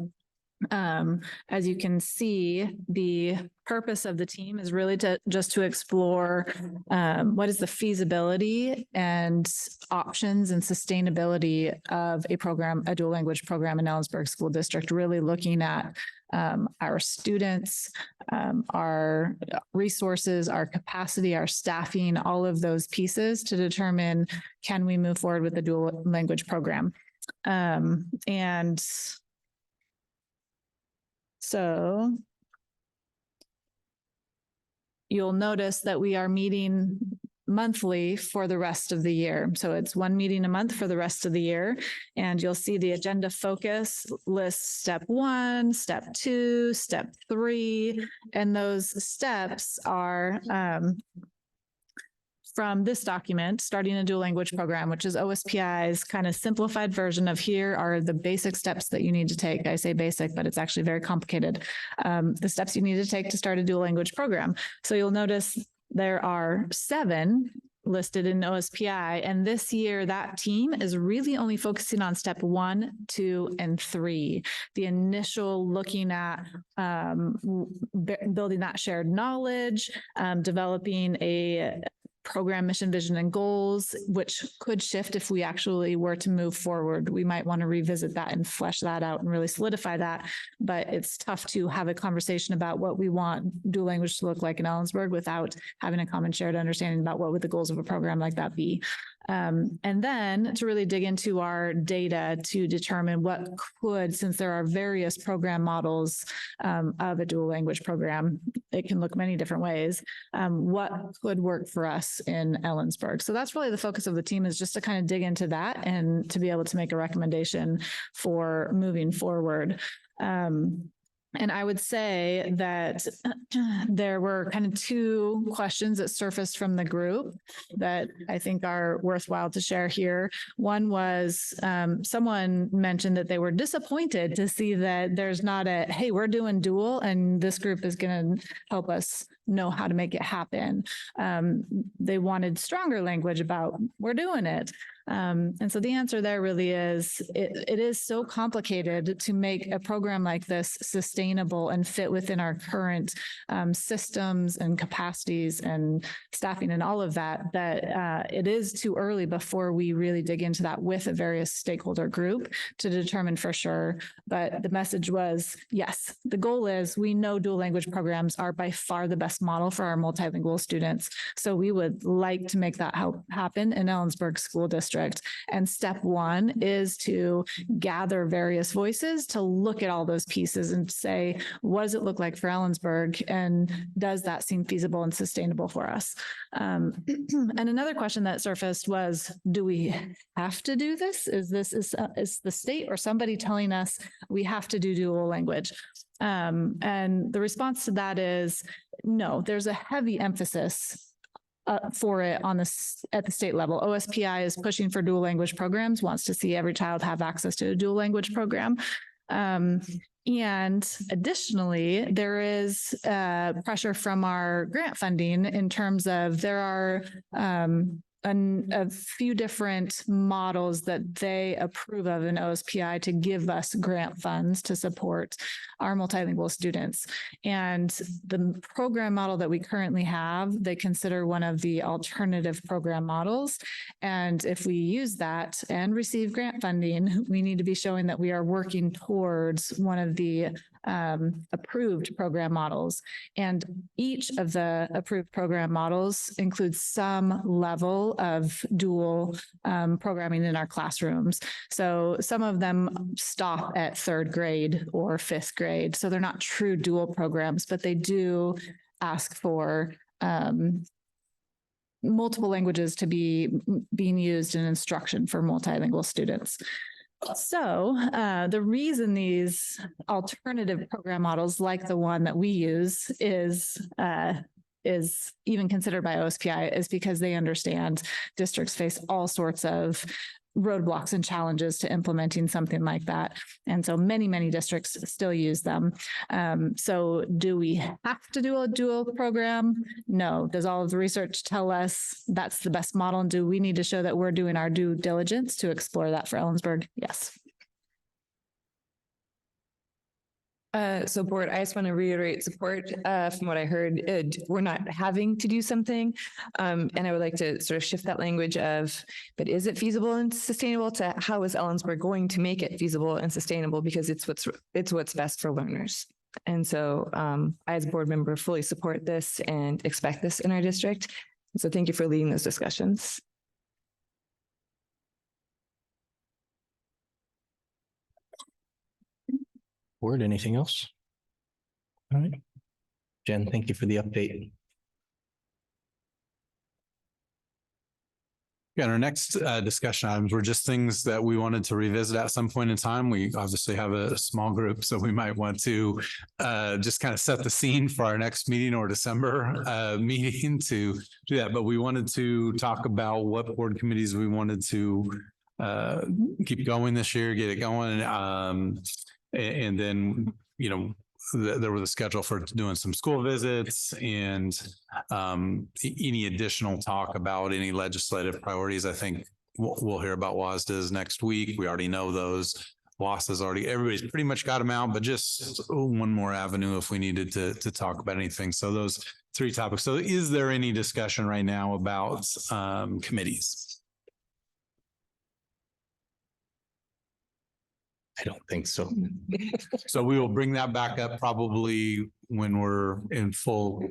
S8: as you can see, the purpose of the team is really to explore what is the feasibility and options and sustainability of a program, a dual language program in Ellensburg School District, really looking at our students, our resources, our capacity, our staffing, all of those pieces to determine, can we move forward with the dual language program? And so you'll notice that we are meeting monthly for the rest of the year. So it's one meeting a month for the rest of the year. And you'll see the agenda focus lists step 1, step 2, step 3. And those steps are from this document, starting a dual language program, which is OSPI's kind of simplified version of here are the basic steps that you need to take. I say basic, but it's actually very complicated. The steps you need to take to start a dual language program. So you'll notice there are 7 listed in OSPI. And this year, that team is really only focusing on step 1, 2, and 3. The initial looking at building that shared knowledge, developing a program mission, vision, and goals, which could shift if we actually were to move forward. We might want to revisit that and flesh that out and really solidify that. But it's tough to have a conversation about what we want dual language to look like in Ellensburg without having a common shared understanding about what would the goals of a program like that be. And then to really dig into our data to determine what could, since there are various program models of a dual language program, it can look many different ways, what could work for us in Ellensburg. So that's really the focus of the team, is just to kind of dig into that and to be able to make a recommendation for moving forward. And I would say that there were kind of 2 questions that surfaced from the group that I think are worthwhile to share here. One was someone mentioned that they were disappointed to see that there's not a, hey, we're doing dual and this group is going to help us know how to make it happen. They wanted stronger language about we're doing it. And so the answer there really is it is so complicated to make a program like this sustainable and fit within our current systems and capacities and staffing and all of that, that it is too early before we really dig into that with a various stakeholder group to determine for sure. But the message was, yes, the goal is we know dual language programs are by far the best model for our multilingual students. So we would like to make that happen in Ellensburg School District. And step 1 is to gather various voices to look at all those pieces and say, what does it look like for Ellensburg? And does that seem feasible and sustainable for us? And another question that surfaced was, do we have to do this? Is the state or somebody telling us we have to do dual language? And the response to that is no, there's a heavy emphasis for it at the state level. OSPI is pushing for dual language programs, wants to see every child have access to a dual language program. And additionally, there is pressure from our grant funding in terms of there are a few different models that they approve of in OSPI to give us grant funds to support our multilingual students. And the program model that we currently have, they consider one of the alternative program models. And if we use that and receive grant funding, we need to be showing that we are working towards one of the approved program models. And each of the approved program models includes some level of dual programming in our classrooms. So some of them stop at 3rd grade or 5th grade. So they're not true dual programs, but they do ask for multiple languages to be being used in instruction for multilingual students. So the reason these alternative program models like the one that we use is even considered by OSPI is because they understand districts face all sorts of roadblocks and challenges to implementing something like that. And so many districts still use them. So do we have to do a dual program? No. Does all of the research tell us that's the best model? And do we need to show that we're doing our due diligence to explore that for Ellensburg? Yes.
S2: So board, I just want to reiterate support from what I heard. We're not having to do something. And I would like to sort of shift that language of, but is it feasible and sustainable to how is Ellensburg going to make it feasible and sustainable? Because it's what's best for learners. And so I, as a board member, fully support this and expect this in our district. So thank you for leading those discussions.
S1: Board, anything else? All right. Jen, thank you for the update.
S3: Yeah, our next discussion items were just things that we wanted to revisit at some point in time. We obviously have a small group, so we might want to just kind of set the scene for our next meeting or December meeting to do that. But we wanted to talk about what board committees we wanted to keep going this year, get it going. And then, you know, there was a schedule for doing some school visits and any additional talk about any legislative priorities. I think we'll hear about WASDA's next week. We already know those. WASDA's already, everybody's pretty much got them out, but just one more avenue if we needed to talk about anything. So those three topics. So is there any discussion right now about committees?
S1: I don't think so.
S3: So we will bring that back up probably when we're in full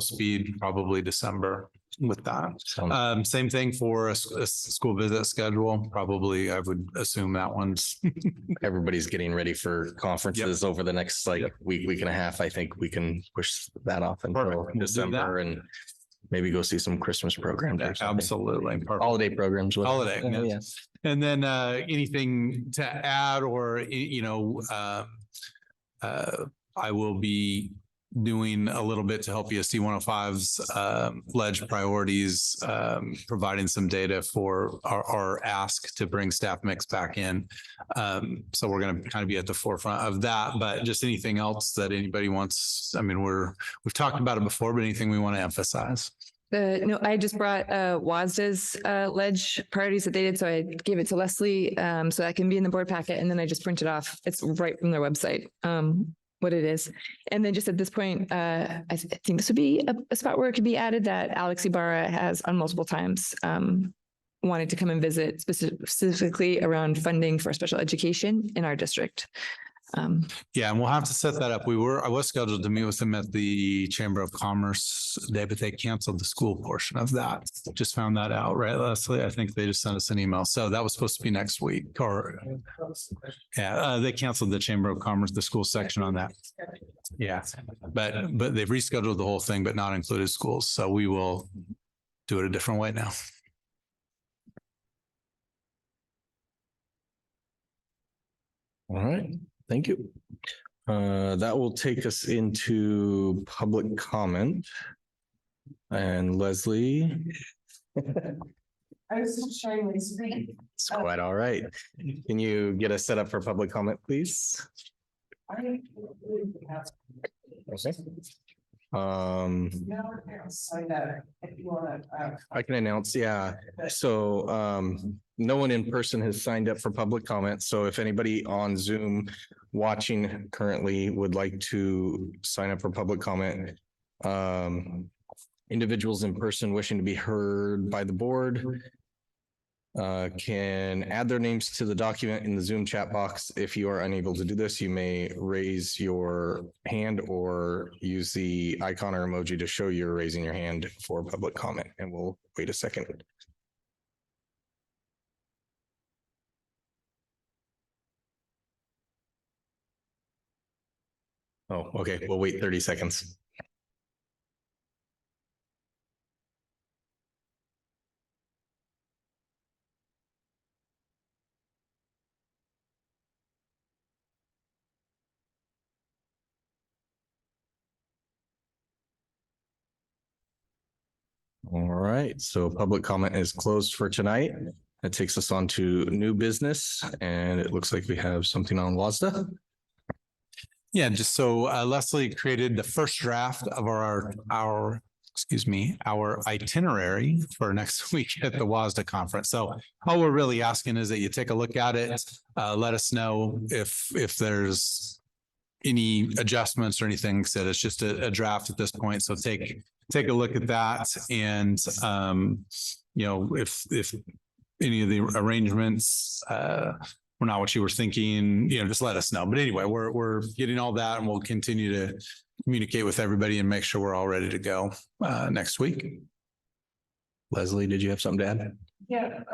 S3: speed, probably December with that. Same thing for a school visit schedule. Probably, I would assume that one's.
S1: Everybody's getting ready for conferences over the next week and a half. I think we can push that off until December and maybe go see some Christmas programs.
S3: Absolutely.
S1: Holiday programs.
S3: Holiday. Yes. And then anything to add or, you know, I will be doing a little bit to help ESD 105's pledge priorities, providing some data for our ask to bring staff mix back in. So we're going to kind of be at the forefront of that, but just anything else that anybody wants. I mean, we've talked about it before, but anything we want to emphasize.
S2: No, I just brought WASDA's ledge priorities that they did. So I gave it to Leslie so that can be in the board packet. And then I just printed off. It's right from their website, what it is. And then just at this point, I think this would be a spot where it could be added that Alex Ibarra has on multiple times wanted to come and visit specifically around funding for special education in our district.
S3: Yeah, and we'll have to set that up. I was scheduled to meet with them at the Chamber of Commerce today, but they canceled the school portion of that. Just found that out, right, Leslie? I think they just sent us an email. So that was supposed to be next week they canceled the Chamber of Commerce, the school section on that. Yeah, but they've rescheduled the whole thing, but not included schools. So we will do it a different way now.
S1: All right. Thank you. That will take us into public comment. And Leslie.
S9: I was just sharing my screen.
S1: It's quite all right. Can you get us set up for public comment, please?
S9: Okay.
S1: I can announce, yeah. So no one in person has signed up for public comment. So if anybody on Zoom watching currently would like to sign up for public comment, individuals in person wishing to be heard by the board can add their names to the document in the Zoom chat box. If you are unable to do this, you may raise your hand or use the icon or emoji to show you're raising your hand for public comment, and we'll wait a second. Oh, okay. We'll wait 30 seconds. All right, so public comment is closed for tonight. That takes us on to new business, and it looks like we have something on WASDA.
S3: Yeah, just so Leslie created the first draft of our itinerary for next week at the WASDA conference. So all we're really asking is that you take a look at it, let us know if there's any adjustments or anything. Said it's just a draft at this point. So take a look at that, and if any of the arrangements were not what you were thinking, just let us know. But anyway, we're getting all that, and we'll continue to communicate with everybody and make sure we're all ready to go next week.
S1: Leslie, did you have something to add?
S9: Yeah.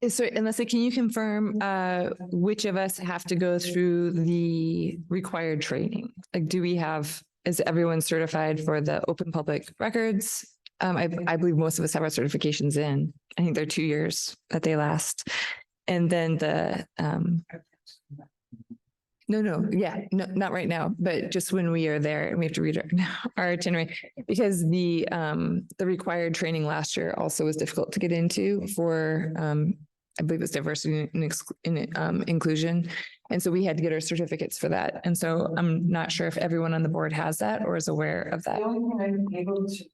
S2: So, and Leslie, can you confirm which of us have to go through the required training? Like, do we have, is everyone certified for the open public records? I believe most of us have our certifications in. I think they're 2 years that they last. And then not right now, but just when we are there and we have to read our itinerary, because the required training last year also was difficult to get into for I believe it's diversity and inclusion. And so we had to get our certificates for that. And so I'm not sure if everyone on the board has that or is aware of that.
S9: The only thing I'm able to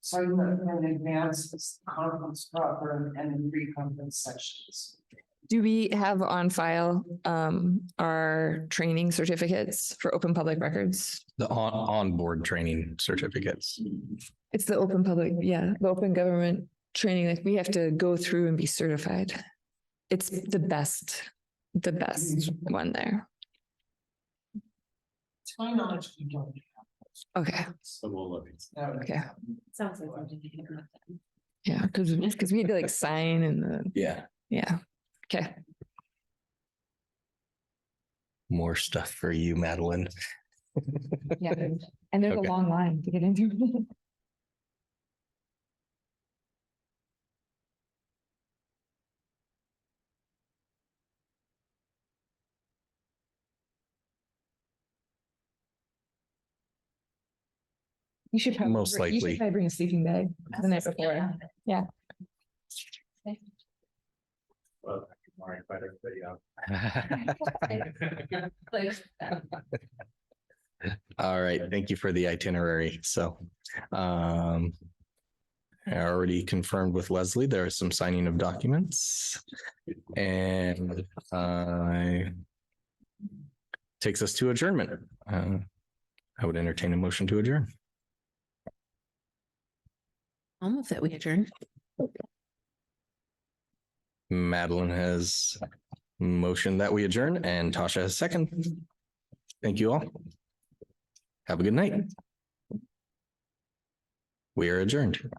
S9: sign up in advance is the conference proper and the pre-conference sections.
S2: Do we have on file our training certificates for open public records?
S1: The onboard training certificates.
S2: It's the open public, the open government training. Like we have to go through and be certified. It's the best one there.
S9: To my knowledge, we don't.
S2: Okay.
S1: So we'll look.
S2: Okay.
S5: Sounds like.
S2: Yeah, because we had to like sign and yeah. Okay.
S1: More stuff for you, Madeline.
S2: Yeah. And there's
S1: Okay.
S2: a long line to get into. You should probably,
S1: Most likely.
S2: bring a sleeping bag the night before. Yeah.
S1: All right, thank you for the itinerary. So, I already confirmed with Leslie, there is some signing of documents. And takes us to adjournment. I would entertain a motion to adjourn.
S5: I'll move that we adjourn.
S1: Madeline has motioned that we adjourn, and Tasha has second. Thank you all. Have a good night. We are adjourned.